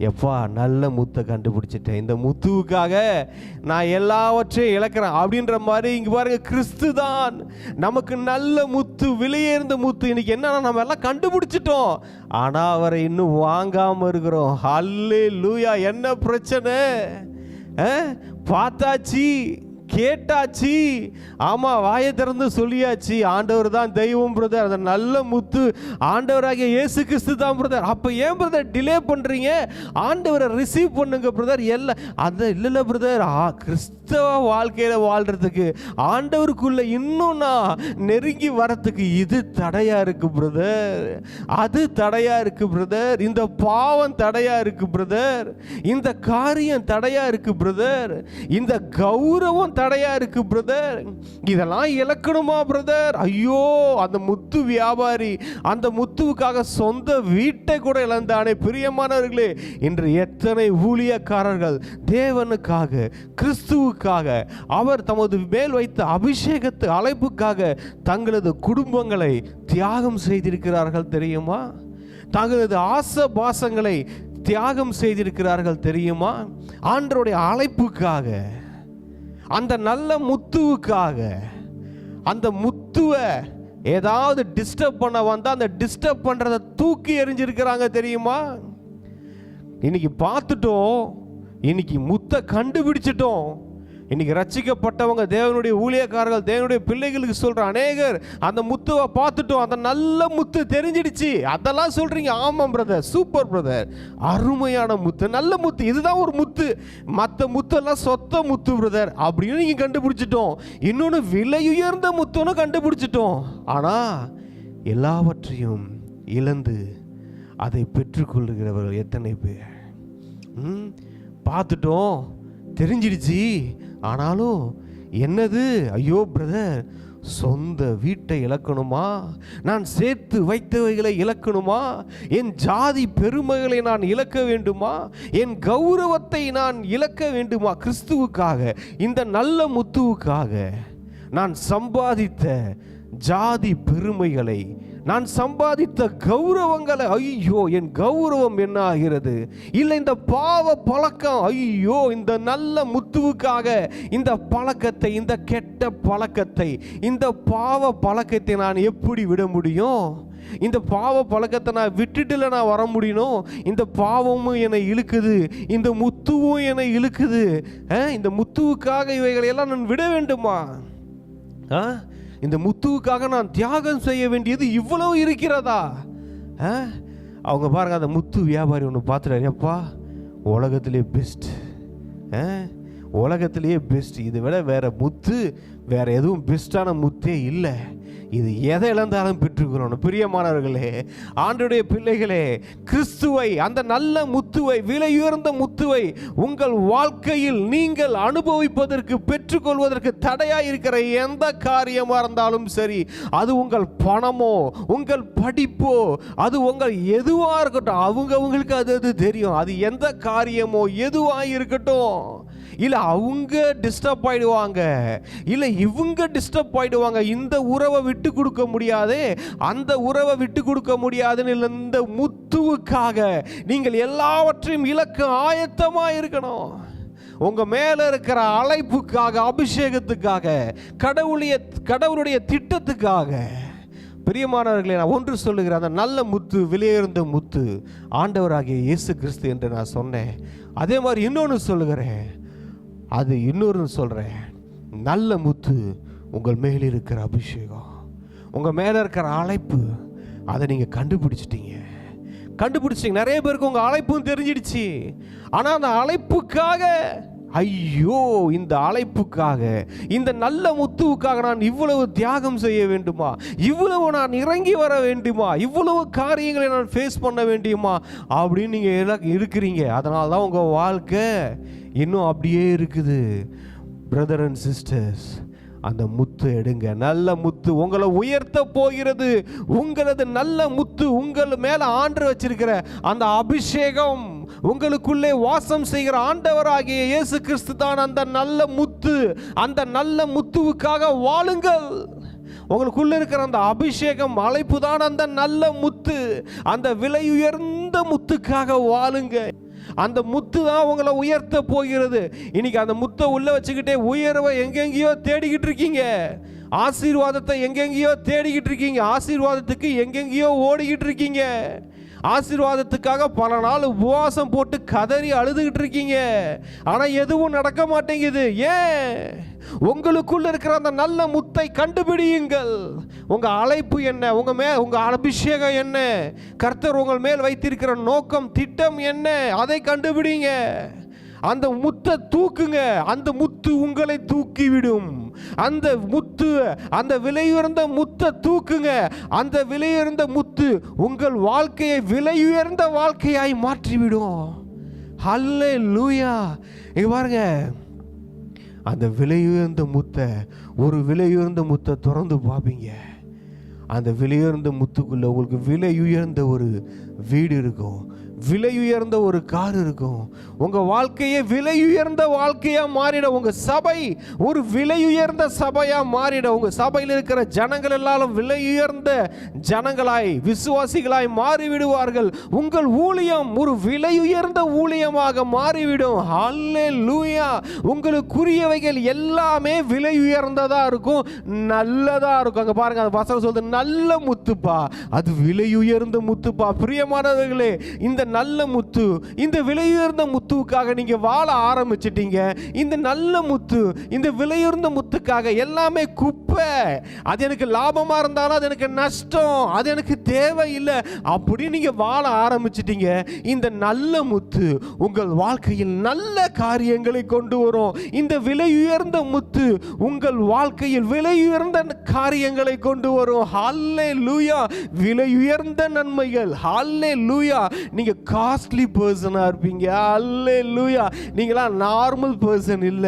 எப்பா, நல்ல முத்தை கண்டுபிடிச்சிட்டேன், இந்த முத்துவுக்காக நான் எல்லாவற்றையும் இழக்கிறேன் அப்படின்ற மாதிரி. இங்கே பாருங்க, கிறிஸ்து தான் நமக்கு நல்ல முத்து, விலையேர்ந்த முத்து. இன்னைக்கு என்னன்னா, நம்ம எல்லாம் கண்டுபிடிச்சிட்டோம், ஆனால் அவரை இன்னும் வாங்காமல் இருக்கிறோம். ஹல்லேலூயா. என்ன பிரச்சனை? பார்த்தாச்சு, கேட்டாச்சு, ஆமா வாயை திறந்து சொல்லியாச்சு, ஆண்டவர் தான் தெய்வம் பிரதர், அந்த நல்ல முத்து ஆண்டவராகிய இயேசு கிறிஸ்து தான் பிரதர். அப்ப ஏன் பிரதர் டிலே பண்றீங்க? ஆண்டவரை ரிசீவ் பண்ணுங்க பிரதர். எல்லாம் அது இல்ல பிரதர், கிறிஸ்தவ வாழ்க்கையில வாழ்றதுக்கு, ஆண்டவருக்குள்ள இன்னும் நான் நெருங்கி வரத்துக்கு இது தடையா இருக்கு பிரதர், அது தடையா இருக்கு பிரதர், இந்த பாவம் தடையா இருக்கு பிரதர், இந்த காரியம் தடையா இருக்கு பிரதர், இந்த கௌரவம் தடையா இருக்கு பிரதர், இதெல்லாம் இழக்கணுமா பிரதர்? ஐயோ, அந்த முத்து வியாபாரி அந்த முத்துவுக்காக சொந்த வீட்டை கூட இழந்தானே. பிரியமானவர்களே, இன்று எத்தனை ஊழியக்காரர்கள் தேவனுக்காக, கிறிஸ்துவுக்காக, அவர் தமது மேல் வைத்த அபிஷேகத்து அழைப்புக்காக தங்களது குடும்பங்களை தியாகம் செய்திருக்கிறார்கள் தெரியுமா? தங்களது ஆசை பாசங்களை தியாகம் செய்திருக்கிறார்கள் தெரியுமா? ஆண்டவருடைய அழைப்புக்காக, அந்த நல்ல முத்துவுக்காக. அந்த முத்துவை ஏதாவது டிஸ்டர்ப் பண்ண வந்தா அந்த டிஸ்டர்ப் பண்றதை தூக்கி எறிஞ்சிருக்கிறாங்க தெரியுமா? இன்னைக்கு பார்த்துட்டோம், இன்னைக்கு முத்தை கண்டுபிடிச்சிட்டோம். இன்னைக்கு ரட்சிக்கப்பட்டவங்க, தேவனுடைய ஊழியக்காரர்கள், தேவனுடைய பிள்ளைகளுக்கு சொல்ற அநேகர் அந்த முத்துவை பார்த்துட்டோம், அந்த நல்ல முத்து தெரிஞ்சிடுச்சு. அதெல்லாம் சொல்றீங்க, ஆமாம் பிரதர், சூப்பர் பிரதர், அருமையான முத்து, நல்ல முத்து, இதுதான் ஒரு முத்து, மற்ற முத்தெல்லாம் சொத்த முத்து பிரதர் அப்படின்னு நீங்க கண்டுபிடிச்சிட்டோம். இன்னொன்று விலையுயர்ந்த முத்துன்னு கண்டுபிடிச்சிட்டோம். ஆனா எல்லாவற்றையும் இழந்து அதை பெற்றுக்கொள்ளுகிறவர்கள் எத்தனை பேர்? பார்த்துட்டோம், தெரிஞ்சிடுச்சு, ஆனாலும் என்னது? ஐயோ பிரதர், சொந்த வீட்டை இழக்கணுமா? நான் சேர்த்து வைத்தவைகளை இழக்கணுமா? என் ஜாதி பெருமைகளை நான் இழக்க வேண்டுமா? என் கௌரவத்தை நான் இழக்க வேண்டுமா? கிறிஸ்துவுக்காக, இந்த நல்ல முத்துவுக்காக நான் சம்பாதித்த ஜாதி பெருமைகளை, நான் சம்பாதித்த கௌரவங்களை, ஐயோ என் கௌரவம் என்ன ஆகிறது? இல்லை இந்த பாவ பழக்கம், ஐயோ இந்த நல்ல முத்துவுக்காக இந்த பழக்கத்தை, இந்த கெட்ட பழக்கத்தை, இந்த பாவ பழக்கத்தை நான் எப்படி விட முடியும்? இந்த பாவ பழக்கத்தை நான் விட்டுட்டுல நான் வர முடியணும்? இந்த பாவமும் என்னை இழுக்குது, இந்த முத்துவும் என்னை இழுக்குது. இந்த முத்துவுக்காக இவைகளை எல்லாம் நான் விட வேண்டுமா? இந்த முத்துவுக்காக நான் தியாகம் செய்ய வேண்டியது இவ்வளவு இருக்கிறதா? அவங்க பாருங்க, அந்த முத்து வியாபாரி ஒன்று பார்த்துட்டாரு, அப்பா உலகத்திலே பெஸ்ட், உலகத்திலேயே பெஸ்ட், இதை விட வேற முத்து, வேற எதுவும் பெஸ்டான முத்தே இல்லை, இது எதை இழந்தாலும் பெற்றுக்கிறோம். பிரியமானவர்களே, ஆண்டவருடைய பிள்ளைகளே, கிறிஸ்துவை, அந்த நல்ல முத்துவை, விலையுயர்ந்த முத்துவை உங்கள் வாழ்க்கையில் நீங்கள் அனுபவிப்பதற்கு, பெற்றுக்கொள்வதற்கு தடையாக இருக்கிற எந்த காரியமாக இருந்தாலும் சரி, அது உங்கள் பணமோ, உங்கள் படிப்போ, அது உங்கள் எதுவாக இருக்கட்டும், அவங்களுக்கு அது தெரியும், அது எந்த காரியமோ எதுவாக இருக்கட்டும். இல்லை அவங்க டிஸ்டர்ப் ஆயிடுவாங்க, இல்லை இவங்க டிஸ்டர்ப் ஆயிடுவாங்க, இந்த உறவை விட்டு கொடுக்க முடியாதே, அந்த உறவை விட்டு கொடுக்க முடியாதுன்னு இல்லை, இந்த முத்துவுக்காக நீங்கள் எல்லாவற்றையும் இழக்க ஆயத்தமாக இருக்கணும். உங்க மேல இருக்கிற அழைப்புக்காக, அபிஷேகத்துக்காக, கடவுளுடைய திட்டத்துக்காக. பிரியமானவர்களே, நான் ஒன்று சொல்லுகிறேன், அந்த நல்ல முத்து, விலையுயர்ந்த முத்து ஆண்டவராகிய இயேசு கிறிஸ்து என்று நான் சொன்னேன். அதே மாதிரி இன்னொன்று சொல்லுகிறேன், அது இன்னொரு சொல்கிறேன், நல்ல முத்து உங்கள் மேலே இருக்கிற அபிஷேகம், உங்கள் மேலே இருக்கிற அழைப்பு, அதை நீங்கள் கண்டுபிடிச்சிட்டீங்க. நிறைய பேருக்கு உங்கள் அழைப்பும் தெரிஞ்சிடுச்சு. ஆனால் அந்த அழைப்புக்காக, ஐயோ இந்த அழைப்புக்காக, இந்த நல்ல முத்துவுக்காக நான் இவ்வளவு தியாகம் செய்ய வேண்டுமா? இவ்வளவு நான் இறங்கி வர வேண்டுமா? இவ்வளவு காரியங்களை நான் ஃபேஸ் பண்ண வேண்டியமா அப்படின்னு நீங்கள் இருக்கிறீங்க. அதனால தான் உங்கள் வாழ்க்கை இன்னும் அப்படியே இருக்குது. பிரதர் அண்ட் சிஸ்டர்ஸ், அந்த முத்து எடுங்க. நல்ல முத்து உங்களை உயர்த்த போகிறது. உங்களது நல்ல முத்து, உங்கள் மேல ஆண்டு வச்சிருக்கிற அந்த அபிஷேகம், உங்களுக்குள்ளே வாசம் செய்கிற ஆண்டவராகிய இயேசு கிறிஸ்து தான் அந்த நல்ல முத்து. அந்த நல்ல முத்துவுக்காக வாழுங்கள். உங்களுக்குள்ள இருக்கிற அந்த அபிஷேகம், அழைப்பு தான் அந்த நல்ல முத்து. அந்த விலை உயர்ந்த முத்துக்காக வாழுங்க. அந்த முத்து தான் உங்களை உயர்த்த போகிறது. இன்னைக்கு அந்த முத்தை உள்ள வச்சுக்கிட்டே உயர்வை எங்கெங்கேயோ தேடிக்கிட்டு இருக்கீங்க. ஆசீர்வாதத்தை எங்கெங்கேயோ தேடிக்கிட்டு இருக்கீங்க. ஆசீர்வாதத்துக்கு எங்கெங்கேயோ ஓடிக்கிட்டு இருக்கீங்க. ஆசீர்வாதத்துக்காக பல நாள் உபவாசம் போட்டு கதறி அழுதுகிட்டு இருக்கீங்க, ஆனா எதுவும் நடக்க மாட்டேங்குது. ஏன்? உங்களுக்குள்ள இருக்கிற அந்த நல்ல முத்தை கண்டுபிடியுங்கள். உங்க அழைப்பு என்ன? உங்க அபிஷேகம் என்ன? கர்த்தர் உங்கள் மேல் வைத்திருக்கிற நோக்கம், திட்டம் என்ன? அதை கண்டுபிடிங்க. அந்த முத்தை தூக்குங்க. அந்த முத்து உங்களை தூக்கிவிடும். அந்த முத்து, அந்த விலையுயர்ந்த முத்தை தூக்குங்க. அந்த விலையுயர்ந்த முத்து உங்கள் வாழ்க்கையை விலையுயர்ந்த வாழ்க்கையாய் மாற்றிவிடும். ஹல்லேலூயா. இங்க பாருங்க, அந்த விலையுயர்ந்த முத்தை, ஒரு விலையுயர்ந்த முத்தை திறந்து பார்ப்பீங்க. அந்த விலையுயர்ந்த முத்துக்குள்ள உங்களுக்கு விலையுயர்ந்த ஒரு வீடு இருக்கும், விலையுயர்ந்த ஒரு கார் இருக்கும். உங்க வாழ்க்கையே விலையுயர்ந்த வாழ்க்கையா மாறிட. உங்க சபை ஒரு விலையுயர்ந்த சபையா மாறிட. உங்க சபையில் இருக்கிற ஜனங்கள் எல்லாரும் விலையுயர்ந்த ஜனங்களாய், விசுவாசிகளாய் மாறிவிடுவார்கள். உங்கள் ஊழியம் ஒரு விலையுயர்ந்த ஊழியமாக மாறிவிடும். ஹல்லேலூயா. உங்களுக்குரியவைகள் எல்லாமே விலையுயர்ந்ததா இருக்கும், நல்லதா இருக்கும். அங்க பாருங்க, அந்த வசனம் சொல்றது நல்ல முத்துப்பா, அது விலையுயர்ந்த முத்துப்பா. பிரியமானவர்களே, இந்த நல்ல முத்து, இந்த விலையுயர்ந்த முத்துவுக்காக நீங்க வாழ ஆரம்பிச்சிட்டீங்க. இந்த நல்ல முத்து, இந்த விலையுயர்ந்த முத்துக்காக எல்லாமே குப்பை, அது எனக்கு லாபமா இருந்தாலும் அது எனக்கு நஷ்டம், அது எனக்கு தேவையில்லை அப்படி நீங்க வாழ ஆரம்பிச்சிட்டீங்க. இந்த நல்ல முத்து உங்கள் வாழ்க்கையில் நல்ல காரியங்களை கொண்டு வரும். இந்த விலையுயர்ந்த முத்து உங்கள் வாழ்க்கையில் விலையுயர்ந்த காரியங்களை கொண்டு வரும். ஹல்லேலூயா. விலையுயர்ந்த நன்மைகள். ஹல்லேலூயா. நீங்க காஸ்ட்லி பர்சனா இருப்பீங்க. ஹல்லேலூயா. நீங்களா நார்மல் பர்சன் இல்ல,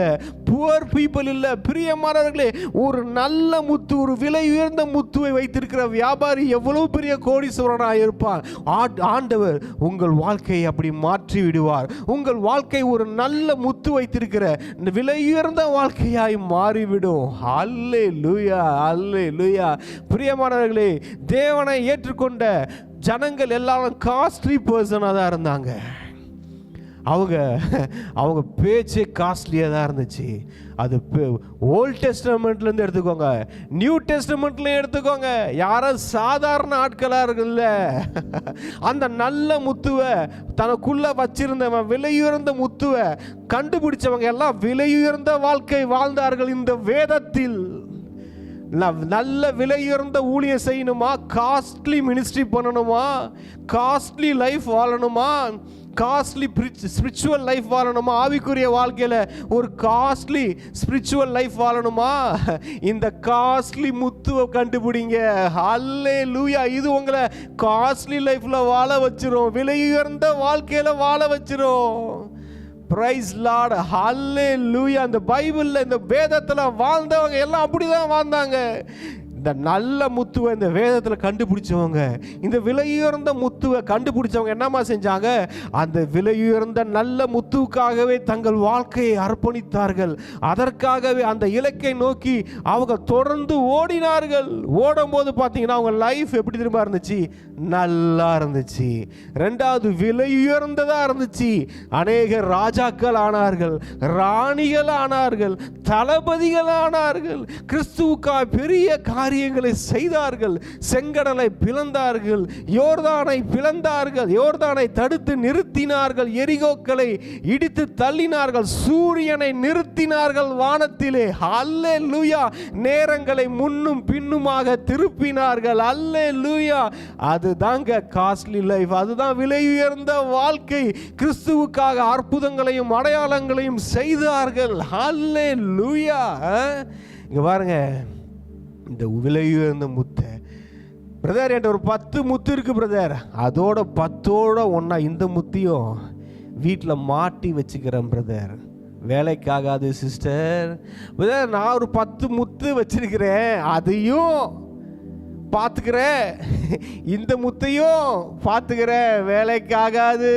புவர் பீப்புள் இல்ல. பிரியமானவர்களே, ஒரு நல்ல முத்து, ஒரு விலை உயர்ந்த முத்துவை வைத்திருக்கிற வியாபாரி எவ்வளவு பெரிய கோடீஸ்வரனாக இருப்பார். ஆண்டவர் உங்கள் வாழ்க்கையை அப்படி மாற்றி விடுவார். உங்கள் வாழ்க்கை ஒரு நல்ல முத்து வைத்திருக்கிற விலை உயர்ந்த வாழ்க்கையாய் மாறிவிடும். ஹல்லேலூயா. ஹல்லேலூயா. பிரியமானவர்களே, தேவனை ஏற்றுக்கொண்ட ஜனங்கள் எல்லாரும் காஸ்ட்லி பர்சனாக தான் இருந்தாங்க. அவங்க பேச்சே காஸ்ட்லியாக தான் இருந்துச்சு. அது ஓல்ட் டெஸ்டமெண்ட்லேருந்து எடுத்துக்கோங்க, நியூ டெஸ்டமெண்ட்லேயும் எடுத்துக்கோங்க. யாரும் சாதாரண ஆட்களாக இருக்குல்ல, அந்த நல்ல முத்துவை தனக்குள்ள வச்சிருந்தவன், விலையுயர்ந்த முத்துவை கண்டுபிடிச்சவங்க எல்லாம் விலையுயர்ந்த வாழ்க்கை வாழ்ந்தார்கள். இந்த வேதத்தில் நல்ல விலையுயர்ந்த ஊழியம் செய்யணுமா, காஸ்ட்லி மினிஸ்ட்ரி பண்ணணுமா, காஸ்ட்லி லைஃப் வாழணுமா, காஸ்ட்லி ஸ்பிரிச்சுவல் லைஃப் வாழணுமா, ஆவிக்குரிய வாழ்க்கையில் ஒரு காஸ்ட்லி ஸ்பிரிச்சுவல் லைஃப் வாழணுமா, இந்த காஸ்ட்லி முத்துவை கண்டுபிடிங்க. ஹல்லேலூயா. இது உங்களை காஸ்ட்லி லைஃப்ல வாழ வச்சிரும், விலையுயர்ந்த வாழ்க்கையில வாழ வச்சிரும். Praise Lord. ஹல்லேலூயா. இந்த பைபிள்ல, இந்த வேதத்துல வாழ்ந்தவங்க எல்லாம் அப்படிதான் வாழ்ந்தாங்க. இந்த நல்ல முத்துவை இந்த வேதத்தில் கண்டுபிடிச்சவங்க, இந்த விலையுயர்ந்த முத்துவை கண்டுபிடிச்சவங்க என்னமா செஞ்சாங்க? அந்த விலையுயர்ந்த நல்ல முத்துவுக்காகவே தங்கள் வாழ்க்கையை அர்ப்பணித்தார்கள். அதற்காகவே அந்த இலக்கை நோக்கி அவங்க தொடர்ந்து ஓடினார்கள். ஓடும்போது பார்த்தீங்கன்னா அவங்க லைஃப் எப்படி திரும்ப இருந்துச்சு? நல்லா இருந்துச்சு. ரெண்டாவது, விலையுயர்ந்ததா இருந்துச்சு. அநேக ராஜாக்கள் ஆனார்கள், ராணிகள் ஆனார்கள், தளபதிகள் ஆனார்கள். கிறிஸ்துவுக்காக பெரிய காரியங்களை செய்தார்கள். செங்கடலை பிளந்தார்கள், யோர்தானை பிளந்தார்கள், யோர்தானை தடுத்து நிறுத்தினார்கள், எரிகோக்களை இடித்து தள்ளினார்கள், சூரியனை நிறுத்தினார்கள் வானத்திலே. அல்லேலூயா. நேரங்களை முன்னும் பின்னுமாக திருப்பினார்கள். அல்லேலூயா. அதுதாங்க காஸ்ட்லி லைஃப், அதுதான் விலையுயர்ந்த வாழ்க்கை. கிறிஸ்துவுக்காக அற்புதங்களையும் அடையாளங்களையும் செய்தார்கள். அல்லேலூயா. இங்க பாருங்க, இந்த விலையுயர்ந்த முத்தை, பிரதர் என்கிட்ட ஒரு 10 முத்து இருக்கு பிரதர், அதோட 10ஓட ஒன்றா இந்த முத்தையும் வீட்டில் மாட்டி வச்சுக்கிறேன் பிரதர். வேலைக்காகாது சிஸ்டர். பிரதர் நான் ஒரு 10 முத்து வச்சிருக்கிறேன், அதையும் பார்த்துக்கிறேன், இந்த முத்தையும் பார்த்துக்கிறேன், வேலைக்காகாது.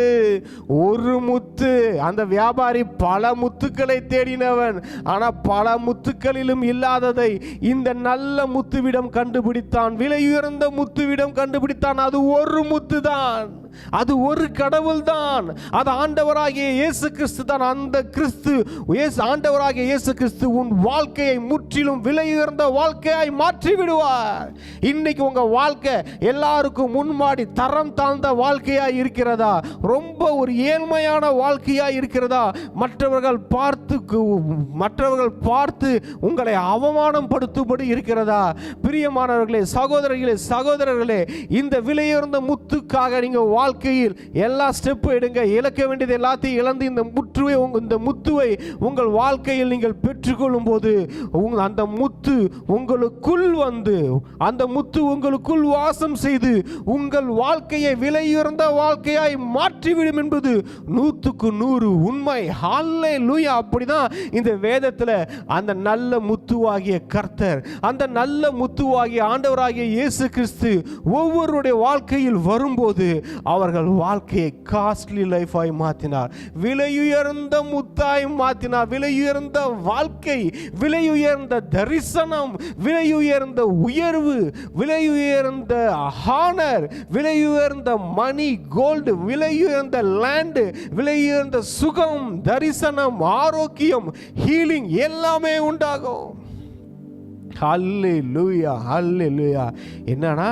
ஒரு முத்து. அந்த வியாபாரி பல முத்துக்களை தேடினவன், ஆனால் பல முத்துக்களிலும் இல்லாததை இந்த நல்ல முத்துவிடம் கண்டுபிடித்தான், விலையுயர்ந்த முத்துவிடம் கண்டுபிடித்தான். அது ஒரு முத்து தான். அது ஒரு கடவுள் தான். அது ஆண்டவராகிய இயேசு கிறிஸ்து தான். அந்த கிறிஸ்து ஆண்டவராகிய இயேசு கிறிஸ்து உன் வாழ்க்கையை முற்றிலும் விலையுயர்ந்த வாழ்க்கையாய் மாற்றி விடுவார். இன்னைக்கு உங்க வாழ்க்கை எல்லாருக்கும் முன்மாடி தரம் தாழ்ந்த வாழ்க்கையாய் இருக்கிறதா? ரொம்ப ஒரு ஏழ்மையான வாழ்க்கையாய் இருக்கிறதா? மற்றவர்கள் பார்த்து உங்களை அவமானம் படுத்தும்படி இருக்கிறதா? பிரியமானவர்களே, சகோதரர்களே, இந்த விலையுயர்ந்த முத்துக்காக நீங்க வாழ்க்கையில் எல்லா ஸ்டெப் எடுங்க. இழக்க வேண்டியது எல்லாத்தையும் இழந்து இந்த முத்துவை உங்கள் வாழ்க்கையில் நீங்கள் பெற்றுக்கொள்ளும் போது அந்த முத்து உங்களுக்குள் வந்து, அந்த முத்து உங்களுக்குள் வாசம் செய்து உங்கள் வாழ்க்கையை விலையுயர்ந்த வாழ்க்கையாய் மாற்றிவிடும் என்பது 100க்கு 100 உண்மை. ஹல்லேலூயா. அப்படிதான் இந்த வேதத்தில் அந்த நல்ல முத்துவாகிய கர்த்தர், அந்த நல்ல முத்துவாகிய ஆண்டவராகிய இயேசு கிறிஸ்து ஒவ்வொருடைய வாழ்க்கையில் வரும்போது அவர்கள் வாழ்க்கையை காஸ்ட்லி லைஃபாய் மாற்றினார், விலையுயர்ந்த முத்தாய் மாற்றினார். விலையுயர்ந்த வாழ்க்கை, விலையுயர்ந்த தரிசனம், விலையுயர்ந்த உயர்வு, விலையுயர்ந்த ஹானர், விலையுயர்ந்த மணி, கோல்டு, விலையுயர்ந்த லேண்ட், விலையுயர்ந்த சுகம், தரிசனம், ஆரோக்கியம், ஹீலிங் எல்லாமே உண்டாகும். ஹல்லேலூயா, ஹல்லேலூயா. என்னன்னா,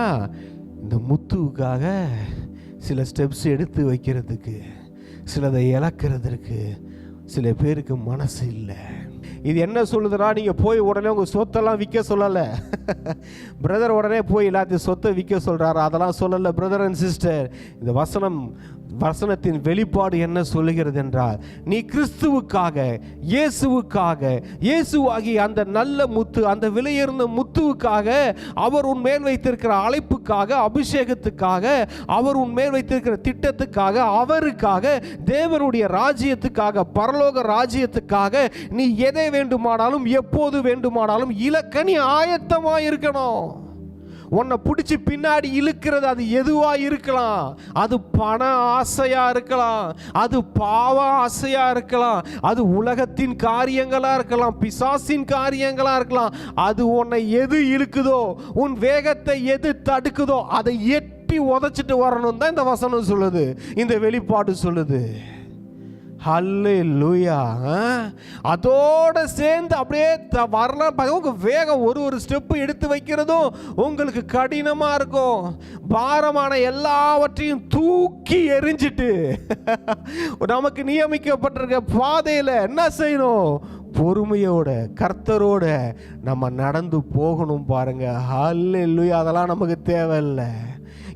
இந்த முத்துவுக்காக சில ஸ்டெப்ஸ் எடுத்து வைக்கிறதுக்கு, சிலதை இழக்கிறதுக்கு சில பேருக்கு மனசு இல்லை. இது என்ன சொல்லுதுன்னா, நீங்கள் போய் உடனே உங்கள் சொத்தெல்லாம் விற்க சொல்லலை. பிரதர் உடனே போய் எல்லாத்தையும் சொத்தை விற்க சொல்கிறாரு, அதெல்லாம் சொல்லலை. பிரதர் அண்ட் சிஸ்டர், இந்த வசனத்தின் வெளிப்பாடு என்ன சொல்லுகிறது என்றால், நீ கிறிஸ்துவுக்காக, இயேசுவாகி அந்த நல்ல முத்து, அந்த விலையுயர்ந்த முத்துவுக்காக, அவர் உன் மேல் வைத்திருக்கிற அழைப்புக்காக, அபிஷேகத்துக்காக, அவர் உன் மேல் வைத்திருக்கிற திட்டத்துக்காக, அவருக்காக, தேவனுடைய ராஜ்யத்துக்காக, பரலோக ராஜ்யத்துக்காக நீ எதை வேண்டுமானாலும் எப்போது வேண்டுமானாலும் இலக்க நீ ஆயத்தமாக இருக்கணும். உன்னை பிடிச்சி பின்னாடி இழுக்கிறது அது எதுவா இருக்கலாம். அது பண ஆசையா இருக்கலாம், அது பாவ ஆசையா இருக்கலாம், அது உலகத்தின் காரியங்களா இருக்கலாம், பிசாசின் காரியங்களா இருக்கலாம். அது உன்னை எது இழுக்குதோ, உன் வேகத்தை எது தடுக்குதோ அதை எட்டி உதைச்சிட்டு வரணும் தான் இந்த வசனம் சொல்லுது, இந்த வெளிப்பாடு சொல்லுது. ஹல்லேலூயா. அதோட சேர்ந்து அப்படியே வரலாம். உங்க வேகம் ஒரு ஸ்டெப்பு எடுத்து வைக்கிறதும் உங்களுக்கு கடினமா இருக்கும். பாரமான எல்லாவற்றையும் தூக்கி எறிஞ்சிட்டு நமக்கு நியமிக்கப்பட்டிருக்க பாதையில என்ன செய்யணும்? பொறுமையோட, கர்த்தரோட நம்ம நடந்து போகணும். பாருங்க, ஹல்லேலூயா. அதெல்லாம் நமக்கு தேவையில்லை.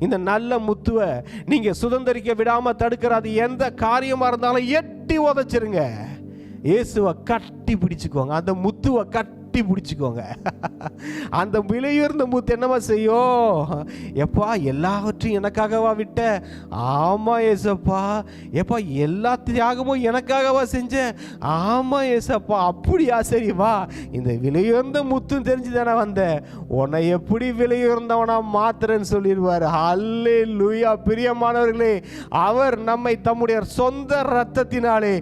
இந்த நல்ல முத்துவை நீங்க சுதந்திரிக்க விடாம தடுக்கிறது எந்த காரியமா இருந்தாலும் எட்டி உதைச்சிருங்க. இயேசுவை கட்டி பிடிச்சுக்கோங்க, அந்த முத்துவை கட்டி பிடிச்சுக்கோங்க. அந்த விலையுயர்ந்த முத்து என்னமா செய்யும்? எப்பா எல்லாவற்றையும் எனக்காகவா விட்ட? ஆமா ஏசப்பா. எப்பா எல்லா தியாகமும் எனக்காகவா செஞ்ச? ஆமா ஏசப்பா. அப்படியா, சரி வா, இந்த விலையுயர்ந்த முத்தும் தெரிஞ்சு தானே வந்த, உன்னை எப்படி விலையுயர்ந்தவனா மாத்திரன்னு சொல்லிடுவார். ஹல்லேலூயா. பிரியமானவர்களே, அவர் நம்மை தம்முடைய சொந்த இரத்தத்தினாலே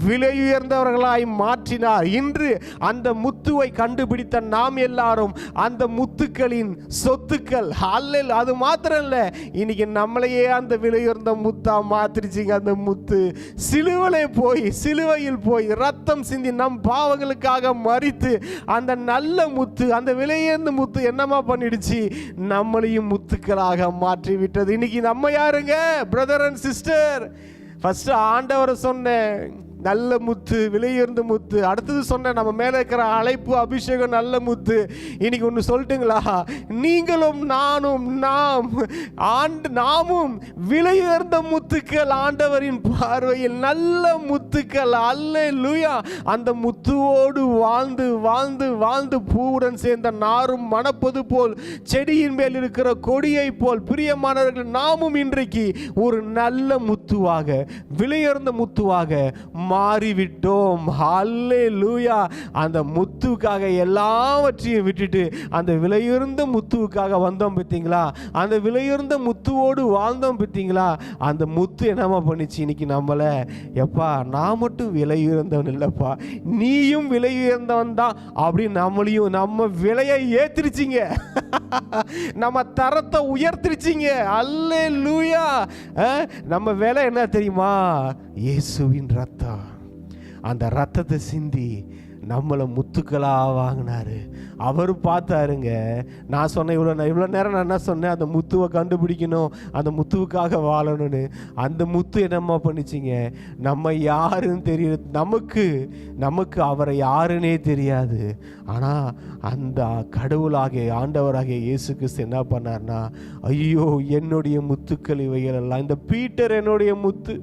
விலையுயர்ந்தவர்களாய் மாற்றினார். இன்று அந்த முத்துவை கண்டுபிடித்த நாம் எல்லாரும் அந்த முத்துக்களின் சொத்துக்கள். அல்லேலூயா. அது மாத்திரம் இல்ல, இன்னைக்கு நம்மளையே அந்த விலையுயர்ந்த முத்தா மாத்திருச்சிங்க. அந்த முத்து சிலுவையில் போய் ரத்தம் சிந்தி நம் பாவங்களுக்காக மரித்து, அந்த நல்ல முத்து, அந்த விலையுயர்ந்த முத்து என்னமா பண்ணிடுச்சு? நம்மளையும் முத்துக்களாக மாற்றி விட்டது. இன்னைக்கு நம்ம யாருங்க? Brother and sister. ஃபர்ஸ்ட் ஆண்டவரை சொன்னேன், நல்ல முத்து, விலையுயர்ந்த முத்து. அடுத்தது சொன்ன நம்ம மேலே இருக்கிற அழைப்பு, அபிஷேகம், நல்ல முத்து. இன்னைக்கு ஒன்று சொல்லட்டுங்களா? நீங்களும் நாமும் விலையுயர்ந்த முத்துக்கள், ஆண்டவரின் பார்வையில் நல்ல முத்துக்கள். அல்லேலூயா. அந்த முத்துவோடு வாழ்ந்து வாழ்ந்து வாழ்ந்து பூவுடன் சேர்ந்த நாரும் மணப்பது போல், செடியின் மேல் இருக்கிற கொடியை போல், பிரியமானவர்கள், நாமும் இன்றைக்கு ஒரு நல்ல முத்துவாக, விலையுயர்ந்த முத்துவாக மாறிவிட்டோம். ஹல்லேலூயா. அந்த முத்துவுக்காக எல்லாவற்றையும் விட்டுட்டு அந்த விலையுயர்ந்த முத்துவுக்காக வந்தோம் பார்த்தீங்களா? அந்த விலையுயர்ந்த முத்துவோடு வாழ்ந்தோம் பார்த்தீங்களா? அந்த முத்து என்னமா பண்ணிச்சு? இன்னைக்கு நம்மளை, எப்பா நான் மட்டும் விலையுயர்ந்தவன் இல்லைப்பா, நீயும் விலையுயர்ந்தவன் தான் அப்படின்னு நம்மளையும் நம்ம விலையை ஏற்றிருச்சிங்க. நம்ம தரத்தை உயர்த்திருச்சிங்க. அல்லேலூயா. நம்ம வேலை என்ன தெரியுமா? இயேசுவின் ரத்தம். அந்த ரத்தத்தை சிந்தி நம்மளை முத்துக்களாக வாங்கினாரு. அவர் பார்த்தாருங்க. நான் சொன்னேன் இவ்வளோ நேரம் நான் என்ன சொன்னேன்? அந்த முத்துவை கண்டுபிடிக்கணும், அந்த முத்துவுக்காக வாழணும்னு. அந்த முத்து என்னம்மா பண்ணிச்சிங்க? நம்ம யாருன்னு தெரியுது. நமக்கு அவரை யாருன்னே தெரியாது. ஆனால் அந்த கடவுளாகிய ஆண்டவராகிய இயேசு கிறிஸ்து என்ன பண்ணார்னா, ஐயோ என்னுடைய முத்துக்கள் இவைகள் எல்லாம், இந்த பீட்டர் என்னுடைய முத்து.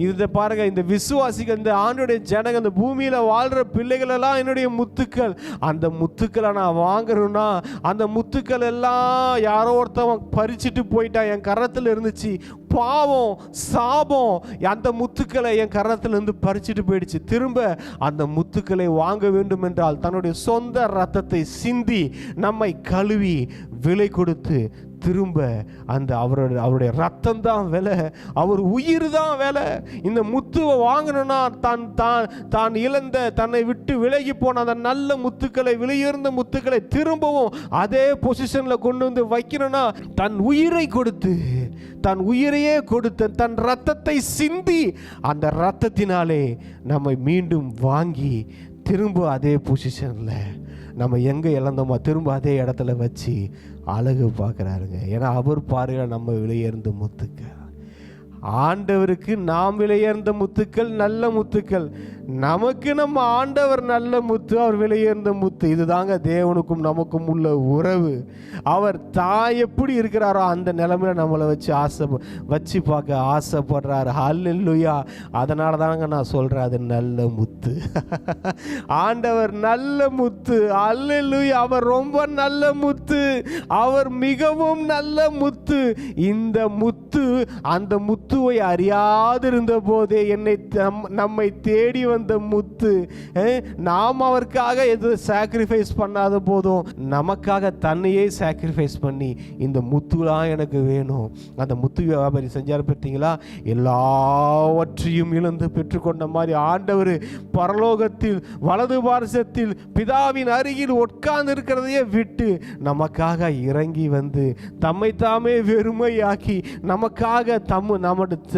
இதை பாருங்க, இந்த விசுவாசிகள், இந்த ஆண்டுடைய ஜனங்கள், இந்த பூமியில் வாழ்கிற பிள்ளைகள் எல்லாம் என்னுடைய முத்துக்கள். அந்த முத்துக்களை நான் வாங்கணும்னா அந்த முத்துக்கள் எல்லாம் யாரோ ஒருத்தவன் பறிச்சுட்டு போயிட்டான். என் கரத்தில் இருந்துச்சு. பாவம், சாபம் அந்த முத்துக்களை என் கரத்திலிருந்து பறிச்சுட்டு போயிடுச்சு. திரும்ப அந்த முத்துக்களை வாங்க வேண்டும் என்றால் தன்னுடைய சொந்த ரத்தத்தை சிந்தி நம்மை கழுவி விலை கொடுத்து திரும்ப அந்த அவருடைய ரத்தம் தான் விலை, அவர் உயிர் தான் விலை. இந்த முத்துவை வாங்கணும்னா தான் இழந்த, தன்னை விட்டு விலகி போன அந்த நல்ல முத்துக்களை, விலையுயர்ந்த முத்துக்களை திரும்பவும் அதே பொசிஷனில் கொண்டு வந்து வைக்கணும்னா தன் உயிரை கொடுத்து, தன் உயிரையே கொடுத்து, தன் ரத்தத்தை சிந்தி, அந்த ரத்தத்தினாலே நம்மை மீண்டும் வாங்கி திரும்ப அதே பொசிஷனில் நம்ம எங்கே இழந்தோமோ திரும்ப அதே இடத்துல வச்சு அழகு பார்க்குறாருங்க. ஏன்னா அவர் பாருங்க நம்ம விலையேர்ந்த முத்துக்கள். ஆண்டவருக்கு நாம் விலையேர்ந்த முத்துக்கள், நல்ல முத்துக்கள். நமக்கு நம்ம ஆண்டவர் நல்ல முத்து, அவர் விலையேர்ந்த முத்து. இதுதாங்க தேவனுக்கும் நமக்கும் உள்ள உறவு. அவர் தான் எப்படி இருக்கிறாரோ அந்த நிலைமையில நம்மளை வச்சு பார்க்க ஆசைப்படுறாரு. ஹல்லேலூயா. அதனால தாங்க நான் சொல்கிறேன், அது நல்ல முத்து. ஆண்டவர் நல்ல முத்து. ஹல்லேலூயா. அவர் ரொம்ப நல்ல முத்து. அவர் மிகவும் நல்ல முத்து. இந்த முத்து அந்த முத்துவை அறியாதிருந்த போதே நம்மை தேடி வந்த முத்து. நாம் அவருக்காக எது சாக்ரிஃபைஸ் பண்ணாத போதும் நமக்காக தன்னையே சாக்ரிஃபைஸ் பண்ணி இந்த முத்துலாம் எனக்கு வேணும். அந்த முத்து வியாபாரி செஞ்சார் பார்த்தீங்களா? எல்லாவற்றையும் இழந்து பெற்றுக்கொண்ட மாதிரி ஆண்டவர் பரலோகத்தில் வலது பார்சத்தில் பிதாவின் அருகில் உட்கார்ந்து இருக்கிறதையே விட்டு நமக்காக இறங்கி வந்து தம்மை தாமே வெறுமையாக்கி நமக்காக நம்முடைய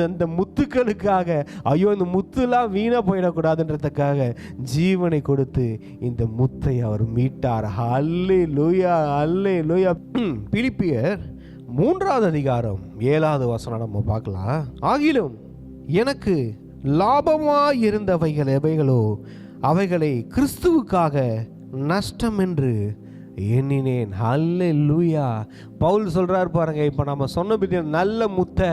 இந்த முத்துக்களுக்காக, ஐயோ இந்த முத்துலாம் வீணா போயிடக்கூடாதுன்றதுக்காக ஜீவனை கொடுத்து இந்த முத்தை அவர் மீட்டார். அல்லேலூயா, அல்லேலூயா. பிலிப்பியர் 3வது அதிகாரம் 7வது வசனம் நம்ம பார்க்கலாம். ஆகிலும் எனக்கு லாபமாய் இருந்தவைகள் எவைகளோ அவைகளை கிறிஸ்துவுக்காக நஷ்டம் என்று எண்ணினேன். அல்லேலூயா. பவுல் சொல்கிறார் பாருங்க. இப்போ நம்ம சொன்ன பற்றி நல்ல முத்தை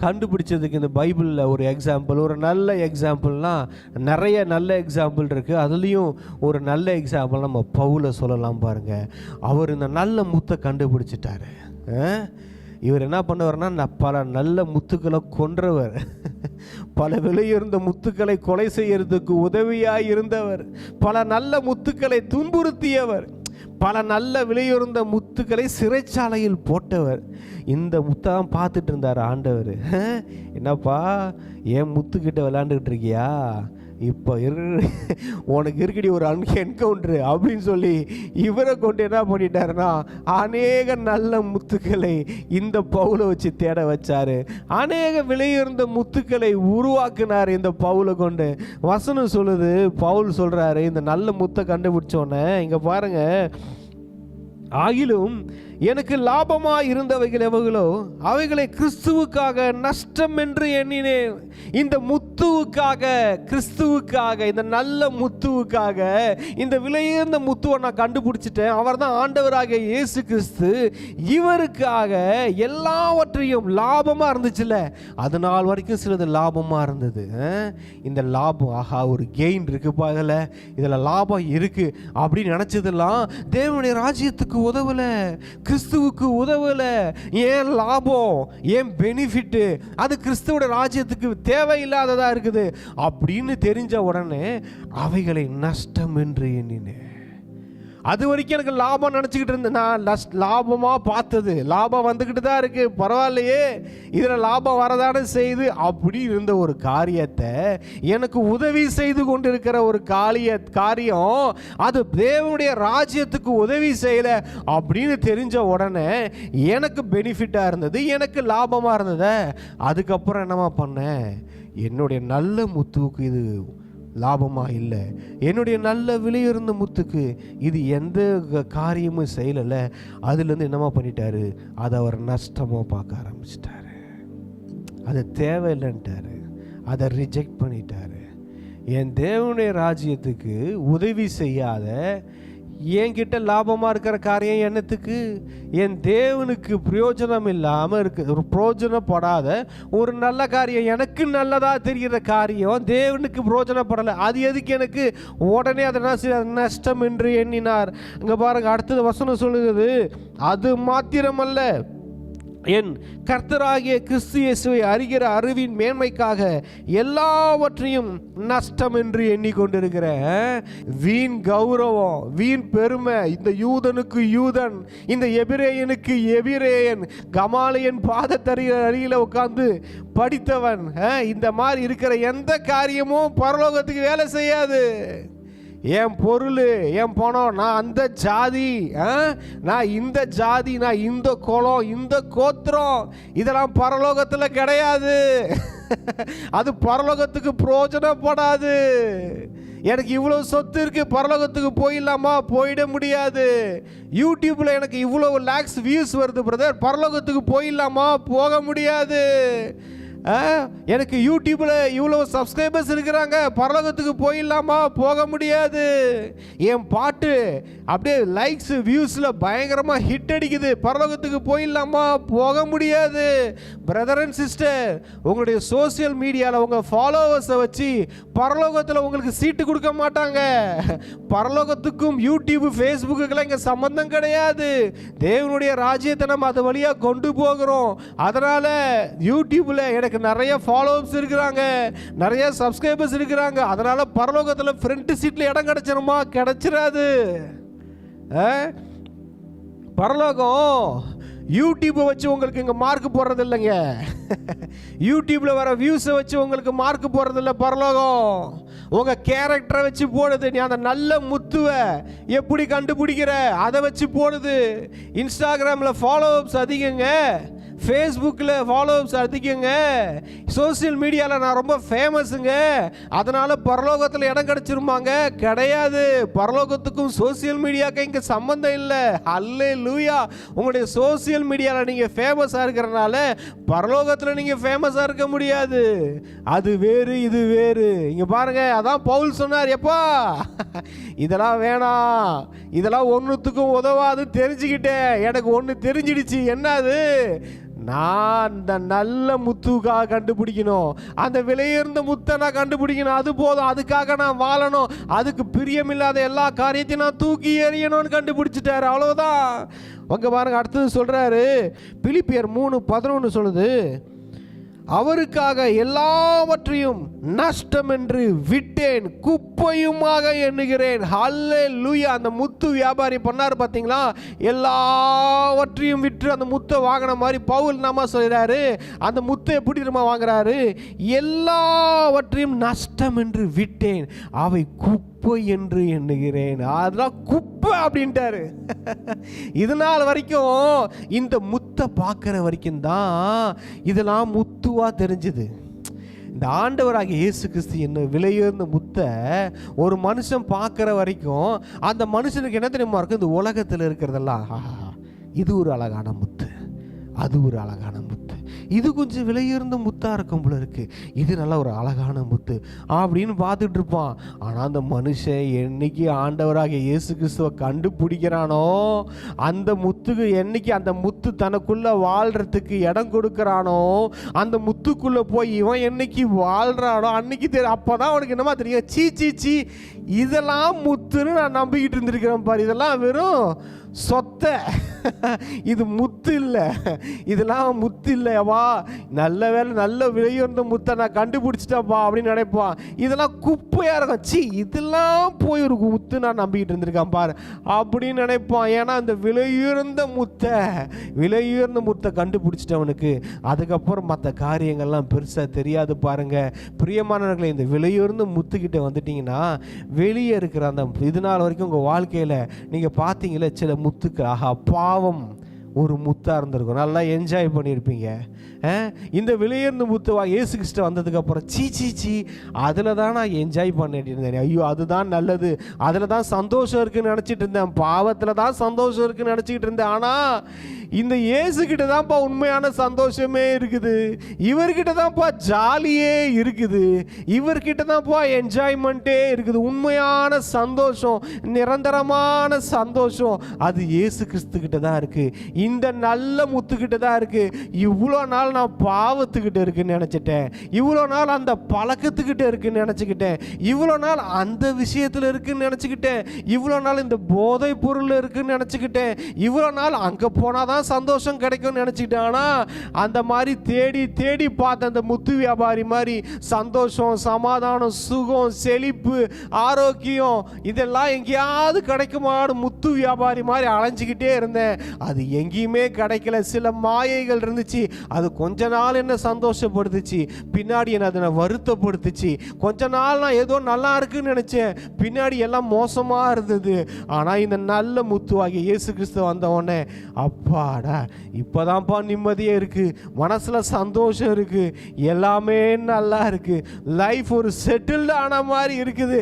கண்டுபிடிச்சதுக்கு இந்த பைபிளில் ஒரு எக்ஸாம்பிள், ஒரு நல்ல எக்ஸாம்பிள்னால் நிறைய நல்ல எக்ஸாம்பிள் இருக்குது. அதுலேயும் ஒரு நல்ல எக்ஸாம்பிள் நம்ம பவுலை சொல்லலாம் பாருங்கள். அவர் இந்த நல்ல முத்தை கண்டுபிடிச்சிட்டாரு. இவர் என்ன பண்ணுவார்னா பல நல்ல முத்துக்களை கொன்றவர், பல விலையுயர்ந்த முத்துக்களை கொலை செய்யறதுக்கு உதவியாக இருந்தவர், பல நல்ல முத்துக்களை துன்புறுத்தியவர், பல நல்ல விலையுயர்ந்த முத்துக்களை சிறைச்சாலையில் போட்டவர். இந்த முத்தம் பார்த்துட்டு இருந்தார் ஆண்டவர். என்னப்பா ஏன் முத்துக்கிட்ட விளையாண்டுக்கிட்டு இருக்கியா? இப்போ உனக்கு இருக்கடி ஒரு என்கவுண்டரு அப்படின்னு சொல்லி இவரை கொண்டு என்ன பண்ணிட்டாருன்னா அநேக நல்ல முத்துக்களை இந்த பவுலை வச்சு தேட வச்சாரு. அநேக விலையுயர்ந்த முத்துக்களை உருவாக்குனார் இந்த பவுலை கொண்டு. வசனம் சொல்லுது, பவுல் சொல்றாரு இந்த நல்ல முத்தை கண்டுபிடிச்சோன்னே இங்க பாருங்க, ஆகிலும் எனக்கு லாபமாய் இருந்தவைகள் எவைகளோ அவைகளை கிறிஸ்துவுக்காக நஷ்டம் என்று எண்ணினேன். இந்த முத்துவுக்காக, கிறிஸ்துவுக்காக, இந்த நல்ல முத்துவுக்காக, இந்த விலையுயர்ந்த முத்துவை நான் கண்டுபிடிச்சிட்டேன். அவர் தான் ஆண்டவராகிய இயேசு கிறிஸ்து. இவருக்காக எல்லாவற்றையும் லாபமாக இருந்துச்சுல்ல, அது நாள் வரைக்கும் சிலது லாபமாக இருந்தது. இந்த லாபம், ஆஹா ஒரு கெயின் இருக்குப்பா, இதில் லாபம் இருக்குது அப்படின்னு நினச்சதெல்லாம் தேவனுடைய ராஜ்யத்துக்கு உதவலை, கிறிஸ்துவுக்கு உதவல. ஏன் லாபம், ஏன் பெனிஃபிட், அது கிறிஸ்துவோட ராஜ்யத்துக்கு தேவையில்லாததா இருக்குது அப்படின்னு தெரிஞ்ச உடனே அவைகளை நஷ்டம் என்று எண்ணினேன். அது வரைக்கும் எனக்கு லாபம் நினச்சிக்கிட்டு இருந்தேன். நான் லாபமாக பார்த்தது லாபம் வந்துக்கிட்டு தான் இருக்குது, பரவாயில்லையே இதில் லாபம் வரதானே செய்து அப்படி இருந்த ஒரு காரியத்தை எனக்கு உதவி செய்து கொண்டிருக்கிற ஒரு காரியம் அது தேவனுடைய ராஜ்யத்துக்கு உதவி செய்யலை அப்படின்னு தெரிஞ்ச உடனே எனக்கு பெனிஃபிட்டாக இருந்தது, எனக்கு லாபமாக இருந்தது. அதுக்கப்புறம் என்னமா பண்ணேன், என்னுடைய நல்ல முத்துவுக்கு இது லாபமாக இல்லை, என்னுடைய நல்ல விலையுறந்த முத்துக்கு இது எந்த காரியமும் செய்யலை. அதுலேருந்து என்னமா பண்ணிட்டாரு, அதை அவர் நஷ்டமாக பார்க்க ஆரம்பிச்சிட்டாரு. அது தேவையில்லைன்ட்டாரு, அதை ரிஜெக்ட் பண்ணிட்டாரு. என் தேவனுடைய ராஜ்யத்துக்கு உதவி செய்யாத என்கிட்ட லாபமாக இருக்கிற காரியம் என்னத்துக்கு, என் தேவனுக்கு பிரயோஜனம் இல்லாமல் இருக்கு, ஒரு பிரயோஜனப்படாத ஒரு நல்ல காரியம், எனக்கு நல்லதாக தெரிகிற காரியம் தேவனுக்கு பிரயோஜனப்படலை, அது எதுக்கு எனக்கு, உடனே அதை நஷ்டம் என்று எண்ணினார். அங்கே பாருங்க, அடுத்தது வசனம் சொல்லுகிறது, அது மாத்திரமல்ல என் கர்த்தராகிய கிறிஸ்து இயேசுவை அறிகிற அறிவின் மேன்மைக்காக எல்லாவற்றையும் நஷ்டம் என்று எண்ணிக்கொண்டிருக்கிற வீண் கௌரவம், வீண் பெருமை, இந்த யூதனுக்கு யூதன், இந்த எபிரேயனுக்கு எபிரேயன், கமாலியன் பாதத்தறிகிற அருகில உட்கார்ந்து படித்தவன், இந்த மாதிரி இருக்கிற எந்த காரியமும் பரலோகத்துக்கு வேலை செய்யாது. என் பொருள், என் பணம், நான் அந்த ஜாதி, நான் இந்த ஜாதி, நான் இந்த குலம், இந்த கோத்திரம், இதெல்லாம் பரலோகத்தில் கிடையாது. அது பரலோகத்துக்கு பிரயோஜனப்படாது. எனக்கு இவ்வளோ சொத்து இருக்கு, பரலோகத்துக்கு போயிடலாமா, போயிட முடியாது. யூடியூப்ல எனக்கு இவ்வளோ லேக்ஸ் வியூஸ் வருது பிரதர், பரலோகத்துக்கு போயிடலாமா, போக முடியாது. எனக்கு யூடியூப்ல இவ்வளோ சப்ஸ்கிரைபர்ஸ் இருக்கிறாங்க, பரலோகத்துக்கு போயிடலாமா, போக முடியாது. என் பாட்டு அப்படியே லைக்ஸ் வியூஸில் பயங்கரமாக ஹிட் அடிக்குது, பரலோகத்துக்கு போயிடலாமா, போக முடியாது. பிரதர் அண்ட் சிஸ்டர், உங்களுடைய சோசியல் மீடியாவில் உங்கள் ஃபாலோவர்ஸை வச்சு பரலோகத்தில் உங்களுக்கு சீட்டு கொடுக்க மாட்டாங்க. பரலோகத்துக்கும் யூடியூப் ஃபேஸ்புக்குக்கெல்லாம் இங்கே சம்பந்தம் கிடையாது. தேவனுடைய ராஜ்யத்தை நம்ம அது வழியாக கொண்டு போகிறோம். அதனால் யூடியூப்பில் எனக்கு நிறைய ஃபாலோவர்ஸ் இருக்கிறாங்க, நிறைய சப்ஸ்கிரைபர்ஸ் இருக்கிறாங்க, அதனால பரலோகத்தில் ஃப்ரண்ட் சீட்டில் இடம் கிடைச்சிருமா, கிடைச்சிடாது. பரலோகம் யூடியூப்பை வச்சு உங்களுக்கு இங்கே மார்க் போடுறது இல்லைங்க. யூடியூப்பில் வர வியூஸை வச்சு உங்களுக்கு மார்க் போடுறது இல்லை பரலோகம். உங்கள் கேரக்டரை வச்சு போடுது. நீ அந்த நல்ல முத்துவை எப்படி கண்டுபிடிக்கிற அதை வச்சு போடுது. இன்ஸ்டாகிராமில் ஃபாலோவர்ஸ் அதிகங்க, ஃபேஸ்புக்கில் ஃபாலோவர்ஸ் அதிகங்க, சோசியல் மீடியாவில் நான் ரொம்ப ஃபேமஸுங்க, அதனால் பரலோகத்தில் இடம் கிடச்சிருமாங்க, கிடையாது. பரலோகத்துக்கும் சோசியல் மீடியாவுக்கும் இங்கே சம்மந்தம் இல்லை. அல்லேலூயா. உங்களுடைய சோசியல் மீடியாவில் நீங்கள் ஃபேமஸாக இருக்கிறனால பரலோகத்தில் நீங்கள் ஃபேமஸாக இருக்க முடியாது. அது வேறு, இது வேறு. இங்கே பாருங்கள், அதான் பவுல் சொன்னார், எப்பா இதெல்லாம் வேணாம், இதெல்லாம் ஒன்றுத்துக்கும் உதவாது, தெரிஞ்சுக்கிட்டேன். எனக்கு ஒன்று தெரிஞ்சிடுச்சு, என்னது, நான் அந்த நல்ல முத்துக்காக கண்டுபிடிக்கணும், அந்த விலையுயர்ந்த முத்தை நான் கண்டுபிடிக்கணும், அது போதும், அதுக்காக நான் வாழணும், அதுக்கு பிரியமில்லாத எல்லா காரியத்தையும் நான் தூக்கி எறியணும்னு கண்டுபிடிச்சிட்டாரு, அவ்வளோதான். அங்கே பாருங்க, அடுத்தது சொல்கிறாரு, பிலிப்பியர் 3:11 சொல்லுது, அவருக்காக எல்லாவற்றையும் நஷ்டம் என்று விட்டேன், குப்பையுமாக எண்ணுகிறேன். ஹல்லேலூயா. அந்த முத்து வியாபாரி பண்ணார் பார்த்தீங்களா, எல்லாவற்றையும் விற்று அந்த முத்தை வாங்கின மாதிரி பவுல் நாம சொல்கிறாரு. அந்த முத்தை எப்படி நம்ம வாங்குறாரு, எல்லாவற்றையும் நஷ்டம் என்று விட்டேன், அவை குப்பை என்று எண்ணுகிறேன். அதெல்லாம் குப்பை அப்படின்ட்டாரு. இதனால் வரைக்கும் இந்த முத்தை பார்க்குற வரைக்கும் தான் இதெல்லாம் முத்துவா தெரிஞ்சுது. இந்த ஆண்டவராகிய இயேசு கிறிஸ்து என்ன விலையுயர்ந்த முத்தை ஒரு மனுஷன் பார்க்குற வரைக்கும் அந்த மனுஷனுக்கு என்ன தெரியுமா இருக்கும், இந்த உலகத்தில் இருக்கிறதெல்லாம் இது ஒரு அழகான முத்து, அது ஒரு அழகான முத்து, இது கொஞ்சம் விலையுயர்ந்த முத்தாக இருக்கும் போல இருக்கு, இது நல்ல ஒரு அழகான முத்து அப்படின்னு பார்த்துட்டு இருப்பான். ஆனால் அந்த மனுஷன் என்னைக்கு ஆண்டவராகிய இயேசு கிறிஸ்துவை கண்டுபிடிக்கிறானோ, அந்த முத்துக்கு என்னைக்கு அந்த முத்து தனக்குள்ளே வாழ்கிறதுக்கு இடம் கொடுக்குறானோ, அந்த முத்துக்குள்ளே போய் இவன் என்னைக்கு வாழ்கிறானோ அன்னைக்கு அப்போ தான் அவனுக்கு என்னமா தெரியும், சீ சீ சீ இதெல்லாம் முத்துன்னு நான் நம்பிக்கிட்டு இருந்திருக்கிறேன் பாரு, இதெல்லாம் வெறும் சொத்தை, இது முத்து இல்லை, இதெல்லாம் முத்து இல்லையவா நல்ல வேலை நல்ல விலையுயர்ந்த முத்தை நான் கண்டுபிடிச்சிட்டேன்ப்பா அப்படின்னு நினைப்பான். இதெல்லாம் குப்பையா இருக்கும், சி இதெல்லாம் போய் ஒரு முத்து நான் நம்பிக்கிட்டு இருந்திருக்கேன் பாரு அப்படின்னு நினைப்பான். ஏன்னா அந்த விலையுயர்ந்த முத்தை கண்டுபிடிச்சிட்டவனுக்கு அதுக்கப்புறம் மற்ற காரியங்கள்லாம் பெருசாக தெரியாது பாருங்க. பிரியமானவர்களே, இந்த விலையுயர்ந்த முத்துக்கிட்ட வந்துட்டீங்கன்னா வெளியே இருக்கிற அந்த இது நாள் வரைக்கும் உங்கள் வாழ்க்கையில் நீங்கள் பார்த்தீங்களே சில முத்துக்கு, ஆஹா பாவம் ஒரு முத்தாக இருந்திருக்கும், நல்லா என்ஜாய் பண்ணியிருப்பீங்க. இந்த விலையுயர்ந்த முத்துவா இயேசு கிறிஸ்து வந்ததுக்கப்புறம் சீ அதில் தான் நான் என்ஜாய் பண்ணிட்டு இருந்தேன், ஐயோ அதுதான் நல்லது, அதில் தான் சந்தோஷம் இருக்குன்னு நினச்சிட்டு இருந்தேன், பாவத்தில் தான் சந்தோஷம் இருக்குன்னு நினச்சிக்கிட்டு இருந்தேன். ஆனால் இந்த இயேசுக்கிட்ட தான்ப்பா உண்மையான சந்தோஷமே இருக்குது, இவர்கிட்ட தான்ப்பா ஜாலியே இருக்குது, இவர்கிட்ட தான்ப்பா என்ஜாய்மெண்ட்டே இருக்குது. உண்மையான சந்தோஷம், நிரந்தரமான சந்தோஷம் அது இயேசு கிறிஸ்துக்கிட்ட தான் இருக்குது, இந்த நல்ல முத்துக்கிட்ட தான் இருக்குது. இவ்வளோ நாள் நான் பாவத்துக்கிட்ட இருக்குன்னு நினச்சிட்டேன், இவ்வளோ நாள் அந்த பழக்கத்துக்கிட்ட இருக்குன்னு நினச்சிக்கிட்டேன், இவ்வளோ நாள் அந்த விஷயத்தில் இருக்குன்னு நினச்சிக்கிட்டேன், இவ்வளோ நாள் இந்த போதை பொருள் இருக்குன்னு நினச்சிக்கிட்டேன், இவ்வளோ நாள் அங்கே போனால் தான் சந்தோஷம் கிடைக்கும்னு நினச்சிக்கிட்டேன். ஆனால் அந்த மாதிரி தேடி தேடி பார்த்த அந்த முத்து வியாபாரி மாதிரி சந்தோஷம், சமாதானம், சுகம், செழிப்பு, ஆரோக்கியம் இதெல்லாம் எங்கேயாவது கிடைக்குமான்னு முத்து வியாபாரி மாதிரி அலைஞ்சிக்கிட்டே இருந்தேன். அது எங்கேயுமே கிடைக்கல. சில மாயைகள் இருந்துச்சு, அது கொஞ்ச நாள் என்ன சந்தோஷப்படுத்துச்சு, பின்னாடி என்ன அதை வருத்தப்படுத்துச்சு. கொஞ்ச நாள் நான் ஏதோ நல்லா இருக்குன்னு நினச்சேன், பின்னாடி எல்லாம் மோசமாக இருந்தது. ஆனால் இந்த நல்ல முத்துவாகிய இயேசு கிறிஸ்து வந்த உடனே அப்பாடா இப்போதான்ப்பா நிம்மதியே இருக்குது, மனசில் சந்தோஷம் இருக்குது, எல்லாமே நல்லா இருக்குது, லைஃப் ஒரு செட்டில்டு ஆன மாதிரி இருக்குது,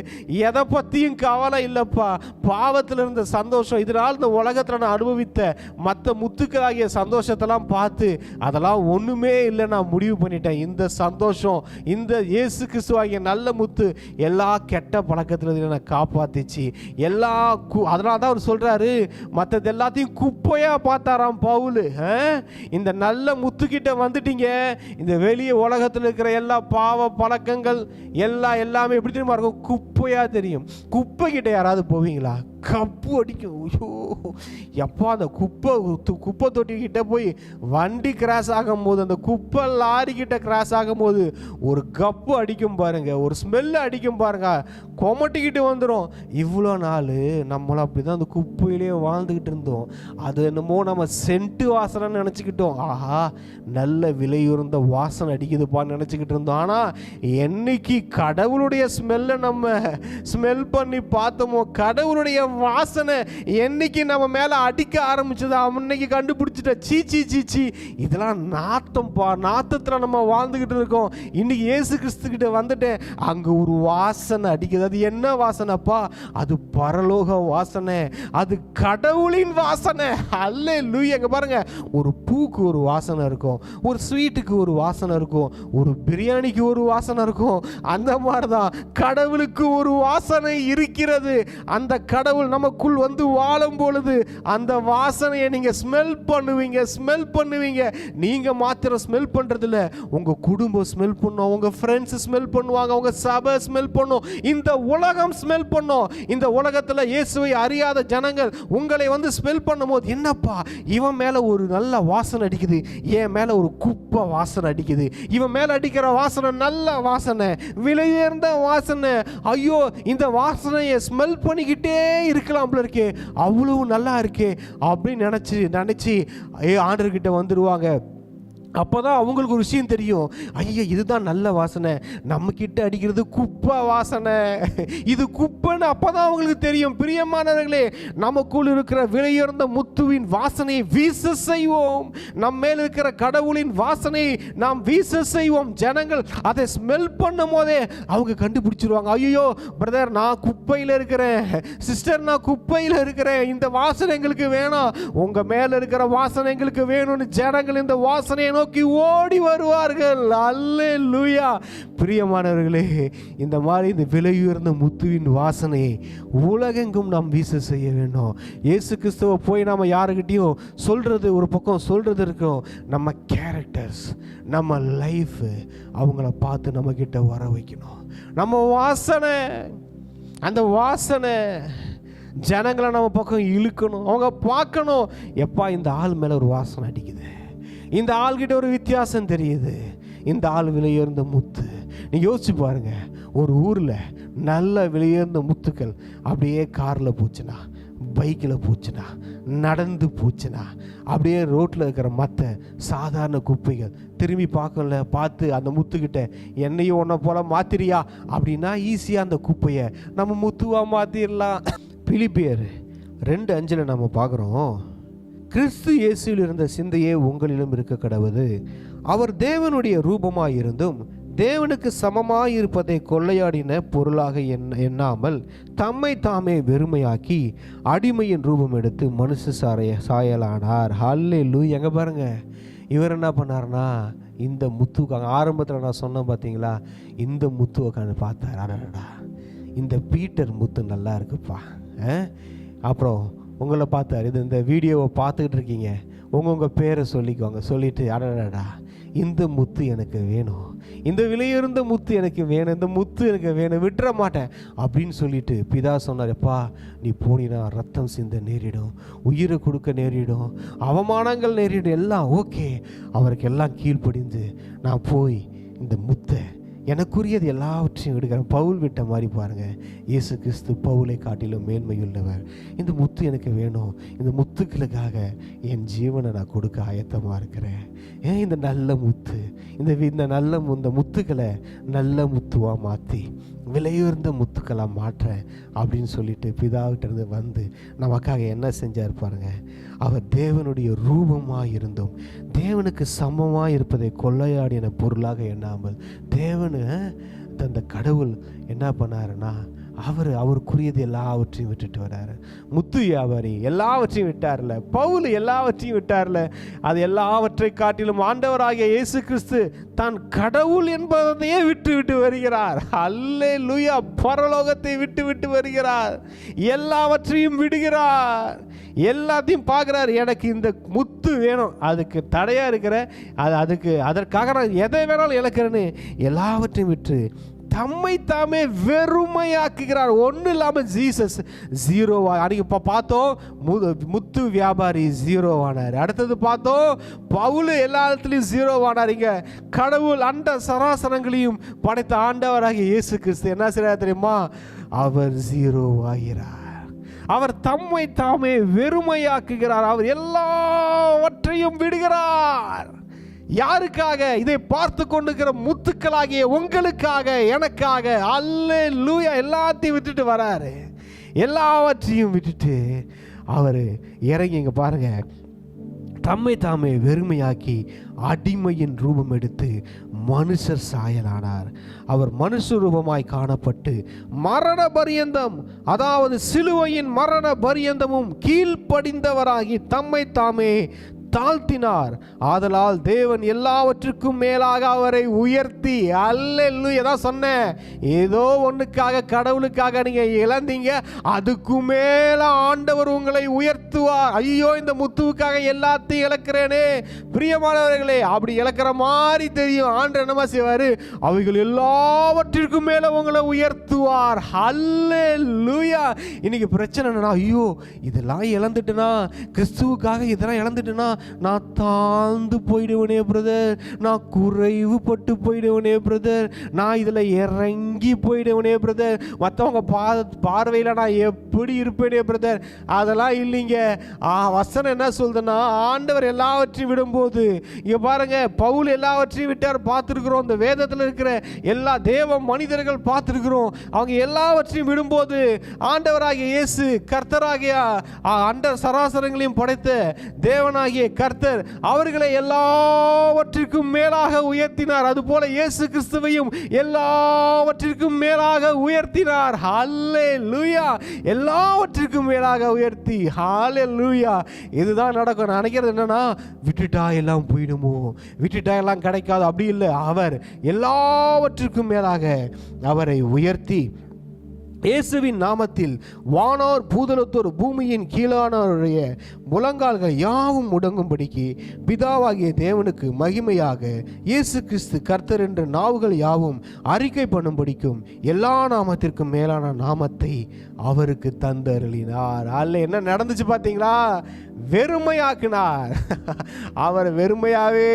எதை பற்றியும் கவலை இல்லைப்பா, பாவத்தில் இருந்த சந்தோஷம் இதனால் இந்த உலகத்தில் நான் அனுபவித்த மற்ற முத்துக்களாகிய சந்தோஷத்தெல்லாம் பார்த்து அதெல்லாம் ஒன்றுமே இல்லை நான் முடிவு பண்ணிட்டேன். இந்த சந்தோஷம், இந்த இயேசு கிறிஸ்துவாகிய நல்ல முத்து எல்லா கெட்ட பழக்கத்தில் என்னை காப்பாத்திச்சு. அதனால தான் அவர் சொல்கிறாரு, மற்றது எல்லாத்தையும் குப்பையாக பார்த்தாராம் பவுல். இந்த நல்ல முத்துக்கிட்ட வந்துட்டீங்க, இந்த வெளியே உலகத்தில் இருக்கிற எல்லா பாவ பழக்கங்கள் எல்லாமே எப்படி தெரியுமா இருக்கும், குப்பையாக தெரியும். குப்பை கிட்ட யாராவது போவீங்களா? கப்பு அடிக்கும். ஐயோ எப்பா அந்த குப்பை தொட்டிக்கிட்ட போய் வண்டி கிராஸ் ஆகும் போது, அந்த குப்பை லாரி கிட்ட கிராஸ் ஆகும் போது ஒரு கப்பு அடிக்கும் பாருங்க, ஒரு ஸ்மெல்லு அடிக்கும் பாருங்க, கொமட்டிக்கிட்டு வந்துடும். இவ்வளோ நாள் நம்மளும் அப்படி தான் அந்த குப்பையிலே வாழ்ந்துக்கிட்டு இருந்தோம். அது என்னமோ நம்ம சென்ட்டு வாசனைன்னு நினச்சிக்கிட்டோம், ஆஹா நல்ல விலையுறந்த வாசனை அடிக்குதுப்பான்னு நினச்சிக்கிட்டு இருந்தோம். ஆனால் என்னைக்கு கடவுளுடைய ஸ்மெல்லை நம்ம ஸ்மெல் பண்ணி பார்த்தோமோ, கடவுளுடைய வாசனை என்னைக்கு நம்ம மேல அடிக்க ஆரம்பிச்சது அன்னைக்கு கண்டுபிடிச்சிட்ட, சீச்சி இதெல்லாம் நாத்தம்பா, நாத்தத்தில் நம்ம வாழ்ந்துகிட்டு இருக்கோம். இன்னைக்கு இயேசு கிறிஸ்து கிட்ட வந்துட்டேன், அங்க ஒரு வாசனை அடிக்குது. அது என்ன வாசனைப்பா? அது பரலோக வாசனை, அது கடவுளின் வாசனை. அல்லேலூயா. அங்க பாருங்க, ஒரு பூக்கு ஒரு வாசனை இருக்கும், ஒரு ஸ்வீட்டுக்கு ஒரு வாசனை இருக்கும், ஒரு பிரியாணிக்கு ஒரு வாசனை இருக்கும். அந்த மாதிரிதான் கடவுளுக்கு ஒரு வாசனை இருக்கிறது. அந்த கடவுள் நமக்குள் வந்து வாழும் பொழுது அந்த வாசனையை நீங்க ஸ்மெல் பண்ணுவீங்க. நீங்க மாத்திரம் ஸ்மெல் பண்றதில்ல, உங்க குடும்பம் ஸ்மெல் பண்ணும், உங்க ஃப்ரெண்ட்ஸ் ஸ்மெல் பண்ணுவாங்க, உங்க சபை ஸ்மெல் பண்ணும், இந்த உலகம் ஸ்மெல் பண்ணும். இந்த உலகத்துல இயேசுவை அறியாத ஜனங்கள் உங்களை வந்து ஸ்மெல் பண்ணும்போது, என்னப்பா இவன் மேல ஒரு நல்ல வாசனை அடிக்குது, என் மேல ஒரு குப்பை வாசனை அடிக்குது, இவன் மேல அடிக்கிற வாசனை நல்ல வாசனை, விலையுயர்ந்த வாசனை, ஐயோ இந்த வாசனையை ஸ்மெல் பண்ணிக்கிட்டே இருக்கலாம்ல இருக்கே, அவ்வளவு நல்லா இருக்கே அப்படின்னு நினைச்சு ஆண்டவர்கிட்ட வந்துடுவாங்க. அப்போதான் அவங்களுக்கு ஒரு விஷயம் தெரியும், ஐயா இதுதான் நல்ல வாசனை, நம்ம கிட்ட அடிக்கிறது குப்பை வாசனை, இது குப்பைன்னு அப்போதான் அவங்களுக்கு தெரியும். பிரியமானவர்களே, நமக்குள் இருக்கிற விலையுயர்ந்த முத்துவின் வாசனையை வீச செய்வோம், நம்ம மேல் இருக்கிற கடவுளின் வாசனையை நாம் வீச செய்வோம். ஜனங்கள் அதை ஸ்மெல் பண்ணும் போதே அவங்க கண்டுபிடிச்சிருவாங்க, ஐயோ பிரதர் நான் குப்பையில் இருக்கிறேன், சிஸ்டர் நான் குப்பையில் இருக்கிறேன், இந்த வாசனை எங்களுக்கு வேணும், உங்க மேல இருக்கிற வாசனை எங்களுக்கு வேணும்னு ஜனங்கள் இந்த வாசனையை நோக்கி ஓடி வருவார்கள். அல்லேலூயா. பிரியமானவர்களே, இந்த மாதிரி இந்த விலையுயர்ந்த முத்துவின் வாசனையை உலகெங்கும் நாம் வீச செய்ய வேண்டும். இயேசு கிறிஸ்துவை போய் நாம யாருக்கிட்டையும் சொல்றது ஒரு பக்கம் சொல்றது இருக்கும், நம்ம கேரக்டர்ஸ், நம்ம லைஃப் அவங்கள பார்த்து நம்ம கிட்ட வர வைக்கணும். நம்ம வாசனை, அந்த வாசனை ஜனங்களை நம்ம பக்கம் இழுக்கணும், அவங்க பார்க்கணும், எப்பா இந்த ஆள் மேல ஒரு வாசனை அடிக்குது, இந்த ஆள்கிட்ட ஒரு வித்தியாசம் தெரியுது. இந்த ஆள் விலையுயர்ந்த முத்து. நீங்கள் யோசிச்சு பாருங்க, ஒரு ஊரில் நல்ல விலையுயர்ந்த முத்துக்கள் அப்படியே காரில் போச்சுன்னா, பைக்கில் போச்சுன்னா, நடந்து போச்சுன்னா, அப்படியே ரோட்டில் இருக்கிற மற்ற சாதாரண குப்பைகள் திரும்பி பார்த்து அந்த முத்துக்கிட்ட என்னையும் ஒன்றை போல மாத்திரியா அப்படின்னா ஈஸியாக அந்த குப்பையை நம்ம முத்துவாக மாற்றிடலாம். பிலிப்பியர் 2:5 நம்ம பார்க்குறோம், கிறிஸ்து இயேசுவில் இருந்த சிந்தையே உங்களிலும் இருக்க கடவுது. அவர் தேவனுடைய ரூபமாய் இருந்தும் தேவனுக்கு சமமாய் இருப்பதை கொள்ளையாடின பொருளாக எண்ணாமல் தம்மை தாமே வெறுமையாக்கி அடிமையின் ரூபம் எடுத்து மனுஷ சாயலானார். ஹல்லேலூயா. எங்கே பாருங்க, இவர் என்ன பண்ணார்னா இந்த முத்துக்காக ஆரம்பத்தில் நான் சொன்னேன் பார்த்தீங்களா, இந்த முத்துவை பார்த்தார். அடடா, இந்த பீட்டர் முத்து நல்லா இருக்குப்பா. அப்புறம் உங்களை பார்த்தார். இந்த வீடியோவை பார்த்துக்கிட்டு இருக்கீங்க, உங்கள் பேரை சொல்லிக்கோங்க. சொல்லிட்டு அடடா, இந்த முத்து எனக்கு வேணும், இந்த விலையுயர்ந்த முத்து எனக்கு வேணும், இந்த முத்து எனக்கு வேணும், விட்டுற மாட்டேன் அப்படின்னு சொல்லிட்டு பிதா சொன்னார்ப்பா, நீ போனினா ரத்தம் சிந்த நேரிடும், உயிரை கொடுக்க நேரிடும், அவமானங்கள் நேரிடும், எல்லாம் ஓகே. அவருக்கு எல்லாம் கீழ்ப்படிந்து நான் போய் இந்த முத்தை எனக்குரியது எல்லாவற்றையும் எடுக்கிறேன். பவுல் விட்ட மாதிரி பாருங்கள், இயேசு கிறிஸ்து பவுலை காட்டிலும் மேன்மையுள்ளவர். இந்த முத்து எனக்கு வேணும், இந்த முத்துக்களுக்காக என் ஜீவனை நான் கொடுக்க ஆயத்தமாக இருக்கிறேன். ஏன் இந்த நல்ல முத்து, இந்த முத்துக்களை நல்ல முத்துவாக மாற்றி விலையுயர்ந்த முத்துக்களாக மாற்றேன் அப்படின்னு சொல்லிட்டு பிதாவிட்டிருந்து வந்து நமக்காக என்ன செஞ்சார் பாருங்க. அவர் தேவனுடைய ரூபமாக இருந்தும் தேவனுக்கு சமமாக இருப்பதை கொள்ளையாடின பொருளாக எண்ணாமல் தேவனு அந்த கடவுள் என்ன பண்ணாருன்னா அவருக்குரியது எல்லாவற்றையும் விட்டுட்டு வர்றாரு. முத்து வியாபாரி எல்லாவற்றையும் விட்டார்ல, பவுல் எல்லாவற்றையும் விட்டார்ல, அது எல்லாவற்றை காட்டிலும் ஆண்டவராகிய இயேசு கிறிஸ்து தான் கடவுள் என்பதையே விட்டு வருகிறார். அல்லேலூயா. பரலோகத்தை விட்டு வருகிறார், எல்லாவற்றையும் விடுகிறார், எல்லாத்தையும் பார்க்குறாரு. எனக்கு இந்த முத்து வேணும், அதுக்கு தடையாக இருக்கிற அதற்காக நான் எதை வேணாலும் இழக்கிறேன்னு எல்லாவற்றையும் விட்டு தம்மை தாமே வெறுமையாக்குகிறார். ஒன்றும் இல்லாமல் ஜீசஸ் ஜீரோவா. அன்றைக்கி இப்போ பார்த்தோம், முத்து வியாபாரி ஜீரோவானார். அடுத்தது பார்த்தோம், பவுல் எல்லா இடத்துலையும் ஜீரோவானார். இங்கே கடவுள் அண்ட சராசரங்களையும் படைத்த ஆண்டவராகிய இயேசு கிறிஸ்து என்ன செய்றார் தெரியுமா? அவர் ஜீரோவாகிறார். அவர் தம்மை தாமே வெறுமையாக்குகிறார். அவர் எல்லாவற்றையும் விடுகிறார். யாருக்காக? இதை பார்த்து கொண்டிருக்கிற முத்துக்களாகிய உங்களுக்காக, எனக்காக. அல்லேலூயா. எல்லாத்தையும் விட்டுட்டு வராரு, எல்லாவற்றையும் விட்டுட்டு அவர் இறங்கி இங்க பாருங்க, தம்மை தாமே வெறுமையாக்கி அடிமையின் ரூபம் எடுத்து மனுஷர் சாயலானார். அவர் மனுஷ ரூபமாய் காணப்பட்டு மரண பரியந்தம், அதாவது சிலுவையின் மரண பரியந்தமும் கீழ்ப்படிந்தவராகி தம்மை தாமே தாழ்த்தினார். ஆதலால் தேவன் எல்லாவற்றுக்கும் மேலாக அவரை உயர்த்தி, அல்லேலூயா. தான் சொன்னேன், ஏதோ ஒன்றுக்காக கடவுளுக்காக நீங்க இழந்தீங்க, அதுக்கு மேல ஆண்டவர் உங்களை உயர்த்துவார். ஐயோ, இந்த முத்துவுக்காக எல்லாத்தையும் இழக்கிறேனே. பிரியமானவர்களே, அப்படி இழக்கிற மாதிரி தெரியும். ஆண்டவர் என்னமா செய்வாரு? அவைகள் எல்லாவற்றிற்கும் மேல உங்களை உயர்த்துவார். அல்லேலூயா. இன்னைக்கு பிரச்சனை என்னன்னா, ஐயோ இதெல்லாம் இழந்துட்டேனா, கிறிஸ்துவுக்காக இதெல்லாம் இழந்துட்டேனா, நான் தாழ்ந்து போயிடுவனே பிரதர், நான் குறைவுபட்டு போயிடுவனே பிரதர், நான் இதில் இறங்கி போயிடுவனே பிரதர், மற்றவங்க பார்வையில் நான் எப்படி இருப்பேனே பிரதர். அதெல்லாம் இல்லைங்க. வசனம் என்ன சொல்லுதுன்னா, ஆண்டவர் எல்லாவற்றையும் விடும்போது, இங்கே பாருங்க, பவுல் எல்லாவற்றையும் விட்டார், பார்த்துருக்குறோம். இந்த வேதத்தில் இருக்கிற எல்லா தேவ மனிதர்கள் பார்த்துருக்குறோம். அவங்க எல்லாவற்றையும் விடும்போது ஆண்டவராகிய இயேசு, கர்த்தராகிய அண்ட சராசரங்களையும் படைத்த தேவனாகிய கர்த்தர் அவர்களை எல்லாவற்றிற்கும் மேலாக உயர்த்தினார். அதுபோல இயேசு கிறிஸ்துவையும் எல்லாவற்றிற்கும் மேலாக உயர்த்தினார். ஹல்லேலூயா. எல்லாவற்றிற்கும் மேலாக உயர்த்தி, ஹல்லேலூயா. இதுதான் நடக்கும். நான் நினைக்கிறது என்னன்னா, விட்டுட்டா எல்லாம் போயிடுமோ, விட்டுட்டா எல்லாம் கிடைக்காது, அப்படி இல்லை. அவர் எல்லாவற்றிற்கும் மேலாக அவரை உயர்த்தி இயேசுவின் நாமத்தில் வானோர் பூதலத்தோர் பூமியின் கீழானோருடைய முழங்கால்கள் யாவும் முடங்கும்படிக்கு பிதாவாகிய தேவனுக்கு மகிமையாக இயேசு கிறிஸ்து கர்த்தர் என்ற நாவுகள் யாவும் அறிக்கை பண்ணும்படிக்கும் எல்லா நாமத்திற்கும் மேலான நாமத்தை அவருக்கு தந்தருளினார். அல்ல என்ன நடந்துச்சு பார்த்தீங்களா? வெறுமையாக்கினார். அவர் வெறுமையாகவே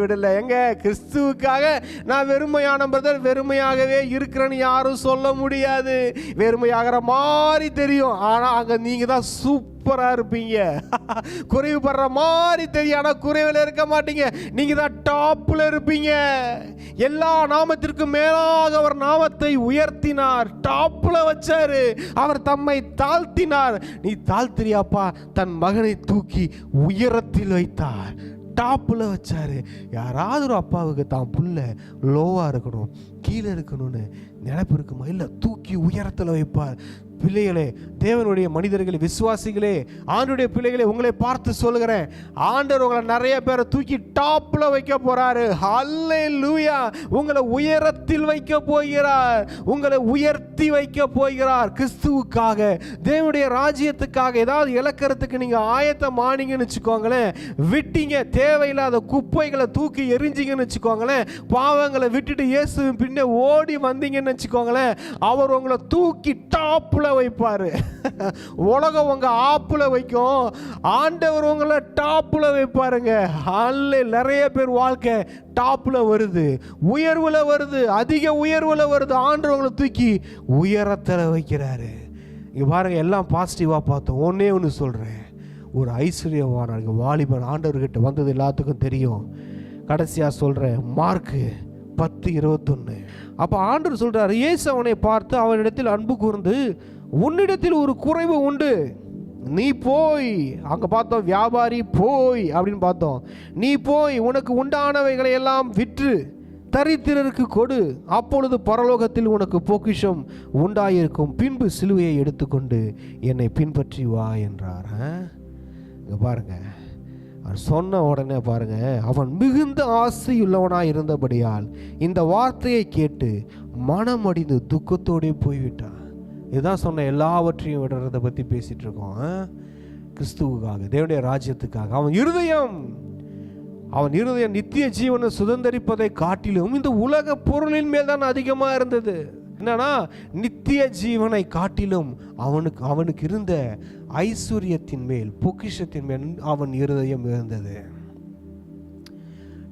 விடலை. எங்க கிறிஸ்துவுக்காக நான் வெறுமையான பிரதர், வெறுமையாகவே இருக்கிறேன்னு யாரும் சொல்ல முடியாது. வெறுமையாகிற மாதிரி தெரியும், ஆனால் அங்கே நீங்கள் தான் சூப்பராக இருப்பீங்க. குறைவுபடுற மாதிரி தெரியும், ஆனால் குறைவில் இருக்க மாட்டீங்க. நீங்கள் தான் டாப்பில் இருப்பீங்க. எல்லா நாமத்திற்கும் மேலாக அவர் நாமத்தை உயர்த்தினார், டாப்பில் வச்சாரு. அவர் தம்மை தாழ்த்தினார். நீ தாழ்த்திரியாப்பா, தன் மகனை தூக்கி உயரத்தில் வைத்தார், டாப்பில் வச்சாரு. யாராவது ஒரு அப்பாவுக்கு தான் புள்ள லோவாக இருக்கணும், கீழே இருக்கணும்னு நினைப்பு இருக்குமா? இல்லை, தூக்கி உயரத்தில் வைப்பார். பிள்ளைகளே, தேவனுடைய மனிதர்களே, விசுவாசிகளே, ஆண்டவருடைய பிள்ளைகளே, உங்களை பார்த்து சொல்லுகிறேன், ஆண்டவர் உங்களை நிறைய பேரை தூக்கி டாப்ல வைக்க போறாரு. ஹல்லேலூயா! உங்களை உயரத்தில் வைக்க போகிறார், உங்களை உயர்த்தி வைக்க போகிறார். கிறிஸ்துவுக்காக, தேவனுடைய ராஜ்யத்துக்காக ஏதாவது இழக்கிறதுக்கு நீங்க ஆயத்தமானீங்கன்னு வச்சுக்கோங்களேன், விட்டீங்க, தேவையில்லாத குப்பைகளை தூக்கி எரிஞ்சிங்கன்னு வச்சுக்கோங்களேன், பாவங்களை விட்டுட்டு இயேசுவின் பின்னே ஓடி வந்தீங்கன்னு வச்சுக்கோங்களேன், அவர் உங்களை தூக்கி டாப்ல வைப்பாரு. உலகம் உங்க ஆப்புல வைக்கும், ஆண்டவர் உங்களை டாப்ல வைப்பாருங்க. நிறைய பேர் வாழ்க்கை டாப்ல வருது, உயர்வுல வருது, அதிக உயர்வுல வருது. ஆண்டவர் உங்களை தூக்கி உயரத்துல வைக்கிறாரு. இங்க பாருங்க, எல்லாம் பாசிட்டிவா பார்த்தோம். ஒன்னே ஒன்று சொல்றேன், ஒரு ஐஸ்வர்யவான வாலிபன் ஆண்டவர்கிட்ட வந்தது எல்லாத்துக்கும் தெரியும். கடைசியா சொல்றேன், மார்க்கு 10:21. அப்ப ஆண்டவர் சொல்றாரு, இயேசு அவனை பார்த்து அவனிடத்தில் அன்பு கூர்ந்து, உன்னிடத்தில் ஒரு குறைவு உண்டு, நீ போய், அங்க பார்த்தோம் வியாபாரி போய் அப்படின்னு பார்த்தோம், நீ போய் உனக்கு உண்டானவைகளை எல்லாம் விற்று தரித்திரருக்கு கொடு, அப்பொழுது பரலோகத்தில் உனக்கு பொக்கிஷம் உண்டாயிருக்கும், பின்பு சிலுவையை எடுத்துக்கொண்டு என்னை பின்பற்றி வா என்றார். இங்க பாருங்க, அவர் சொன்ன உடனே பாருங்க, அவன் மிகுந்த ஆசையுள்ளவனாய் இருந்தபடியால் இந்த வார்த்தையை கேட்டு மனமடிந்து துக்கத்தோடே போய்விட்டான். இதுதான் சொன்ன, எல்லாவற்றையும் விடுறதை பற்றி பேசிட்டு இருக்கோம். கிறிஸ்துவுக்காக, தேவனுடைய ராஜ்யத்துக்காக அவன் இருதயம் நித்திய ஜீவனை சுதந்தரிப்பதை காட்டிலும் இந்த உலக பொருளின் மேல் தான் அதிகமாக இருந்தது. என்னன்னா, நித்திய ஜீவனை காட்டிலும் அவனுக்கு இருந்த ஐஸ்வர்யத்தின் மேல், பொக்கிஷத்தின் மேல் அவன் இருதயம் இருந்தது.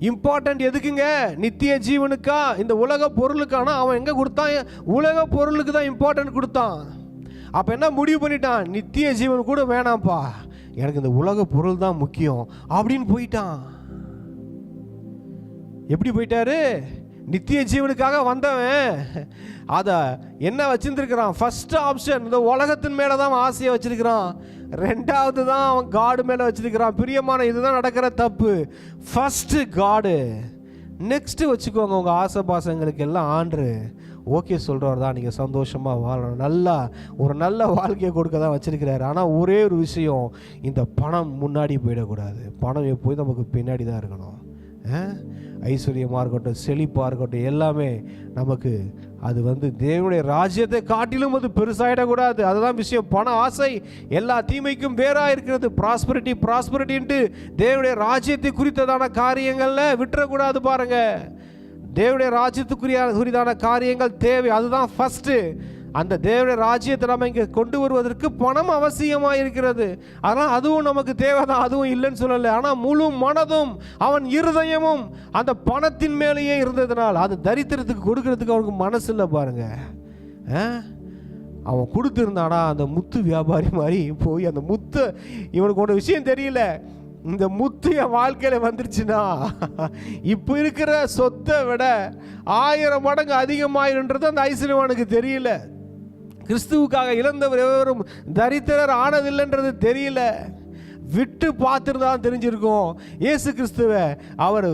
இம்பார்ட்டன்ட் எதுக்குங்க? நித்திய ஜீவனுக்கா, இந்த உலக பொருளுக்கான? அவன் எங்க கொடுத்தான்? உலக பொருளுக்கு தான் இம்பார்ட்டன்ட் கொடுத்தான். அப்ப என்ன முடிவு பண்ணிட்டான்? நித்திய ஜீவன் கூட வேணாம்ப்பா, எனக்கு இந்த உலக பொருள் தான் முக்கியம் அப்படின்னு போயிட்டான். எப்படி போயிட்டாரு? நித்திய ஜீவனுக்காக வந்தவன் அதை என்ன வச்சிருக்கிறான்? ஃபர்ஸ்ட் ஆப்ஷன் இந்த உலகத்தின் மேலே தான் ஆசையை வச்சிருக்கிறான். ரெண்டாவது தான் அவன் காடு மேலே வச்சிருக்கிறான். பிரியமான, இதுதான் நடக்கிற தப்பு. ஃபர்ஸ்ட் காடு, நெக்ஸ்ட் வச்சுக்கோங்க உங்கள் ஆசை பாசங்களுக்கு எல்லாம் ஆண்டு ஓகே சொல்கிறவர் தான். நீங்கள் சந்தோஷமாக வாழணும், ஒரு நல்ல வாழ்க்கையை கொடுக்க தான் வச்சிருக்கிறாரு. ஆனால் ஒரே ஒரு விஷயம், இந்த பணம் முன்னாடி போயிடக்கூடாது. பணம் எப்போதும் நமக்கு பின்னாடி தான் இருக்கணும். ஐஸ்வர்யமாக இருக்கட்டும், செழிப்பாக இருக்கட்டும், எல்லாமே நமக்கு அது தேவனுடைய ராஜ்யத்தை காட்டிலும் அது பெருசாயிடக்கூடாது. அதுதான் விஷயம். பண ஆசை எல்லா தீமைக்கும் வேறாக இருக்கிறது. ப்ராஸ்பரிட்டின்ட்டு தேவனுடைய ராஜ்யத்தை குறித்ததான காரியங்கள்ல விட்டுறக்கூடாது. பாருங்க, தேவனுடைய ராஜ்யத்துக்குரியதான காரியங்கள் தேவை, அதுதான் ஃபர்ஸ்ட். அந்த தேவனுடைய ராஜ்யத்தை நம்ம இங்கே கொண்டு வருவதற்கு பணம் அவசியமாக இருக்கிறது. ஆனால் அதுவும் நமக்கு தேவைதான், அதுவும் இல்லைன்னு சொல்லலை. ஆனால் முழு மனதும் அவன் இருதயமும் அந்த பணத்தின் மேலேயே இருந்ததுனால் அது தரித்திரத்துக்கு கொடுக்கறதுக்கு அவனுக்கு மனசு இல்லை. பாருங்க, அவன் கொடுத்துருந்தானா அந்த முத்து வியாபாரி மாதிரி போய் அந்த முத்து, இவனுக்கு ஒரு விஷயம் தெரியல, இந்த முத்து என் வாழ்க்கையில் வந்துருச்சுன்னா இப்போ இருக்கிற சொத்தை விட 1000 மடங்கு அதிகமாயிருன்றது அந்த ஐஸ்வர்யவானுக்கு தெரியல. கிறிஸ்துவுக்காக இழந்தவர் எவரும் தரித்திரர் ஆனதில்லைன்றது தெரியல. விட்டு பார்த்துருந்தான் தெரிஞ்சிருக்கும். இயேசு கிறிஸ்துவை அவர்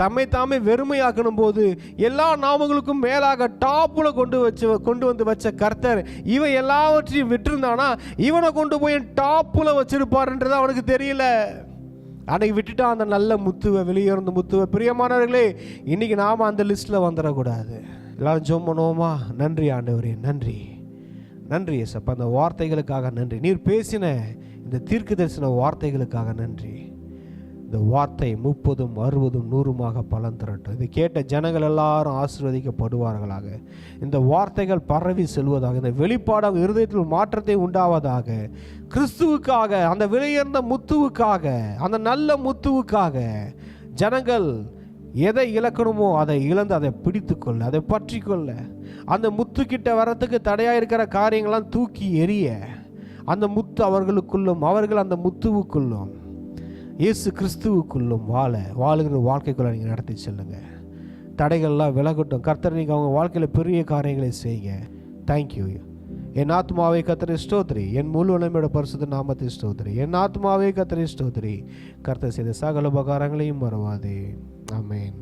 தாமே வெறுமையாக்கணும் போது எல்லா நாமங்களுக்கும் மேலாக டாப்பில் கொண்டு வந்து வச்ச கர்த்தர் இவன் எல்லாவற்றையும் விட்டுருந்தானா இவனை கொண்டு போய் டாப்பில் வச்சிருப்பாருன்றது அவனுக்கு தெரியல. அன்னைக்கு விட்டுட்டான் அந்த நல்ல முத்துவை, வெளியேறந்த முத்துவை. பிரியமானவர்களே, இன்னைக்கு நாம் அந்த லிஸ்ட்டில் வந்துடக்கூடாது. எல்லாரும் ஜெபம் பண்ணுவோமா? நன்றி ஆண்டவரே, நன்றி நன்றி ஏசப்பா, அந்த வார்த்தைகளுக்காக நன்றி. நீர் பேசின இந்த தீர்க்க தரிசன வார்த்தைகளுக்காக நன்றி. இந்த வார்த்தை 30, 60, 100 பலன் தரட்டும். இதை கேட்ட ஜனங்கள் எல்லாரும் ஆசீர்வதிக்கப்படுவார்களாக. இந்த வார்த்தைகள் பரவி செல்வதாக. இந்த வெளிப்பாடு இருதயத்தில் மாற்றத்தை உண்டாவதாக. கிறிஸ்துவுக்காக, அந்த விலையுயர்ந்த முத்துவுக்காக, அந்த நல்ல முத்துவுக்காக ஜனங்கள் எதை இழக்கணுமோ அதை இழந்து அதை பிடித்து கொள்ள, அதை பற்றி கொள்ள, அந்த முத்துக்கிட்ட வரத்துக்கு தடையாக இருக்கிற காரியங்கள்லாம் தூக்கி எறிய, அந்த முத்து அவர்களுக்குள்ளும் அவர்கள் அந்த முத்துவுக்குள்ளும் இயேசு கிறிஸ்துவுக்குள்ளும் வாழுகிற வாழ்க்கைக்குள்ள நீங்கள் நடத்தி செல்லுங்க. தடைகள்லாம் விலகட்டும். கர்த்தர் நீங்கள் அவங்க வாழ்க்கையில் பெரிய காரியங்களை செய்யுங்க. தேங்க்யூ. என் ஆத்மாவை கர்த்தரை ஸ்தோத்திரி, என் முழு உலகமோட பரிசுத்த நாமத்தை ஸ்தோத்திரி. என் ஆத்மாவை கர்த்தரை ஸ்தோத்திரி, கர்த்தர் செய்த சகல உபகாரங்களையும் மறவாதே. ஆமென்.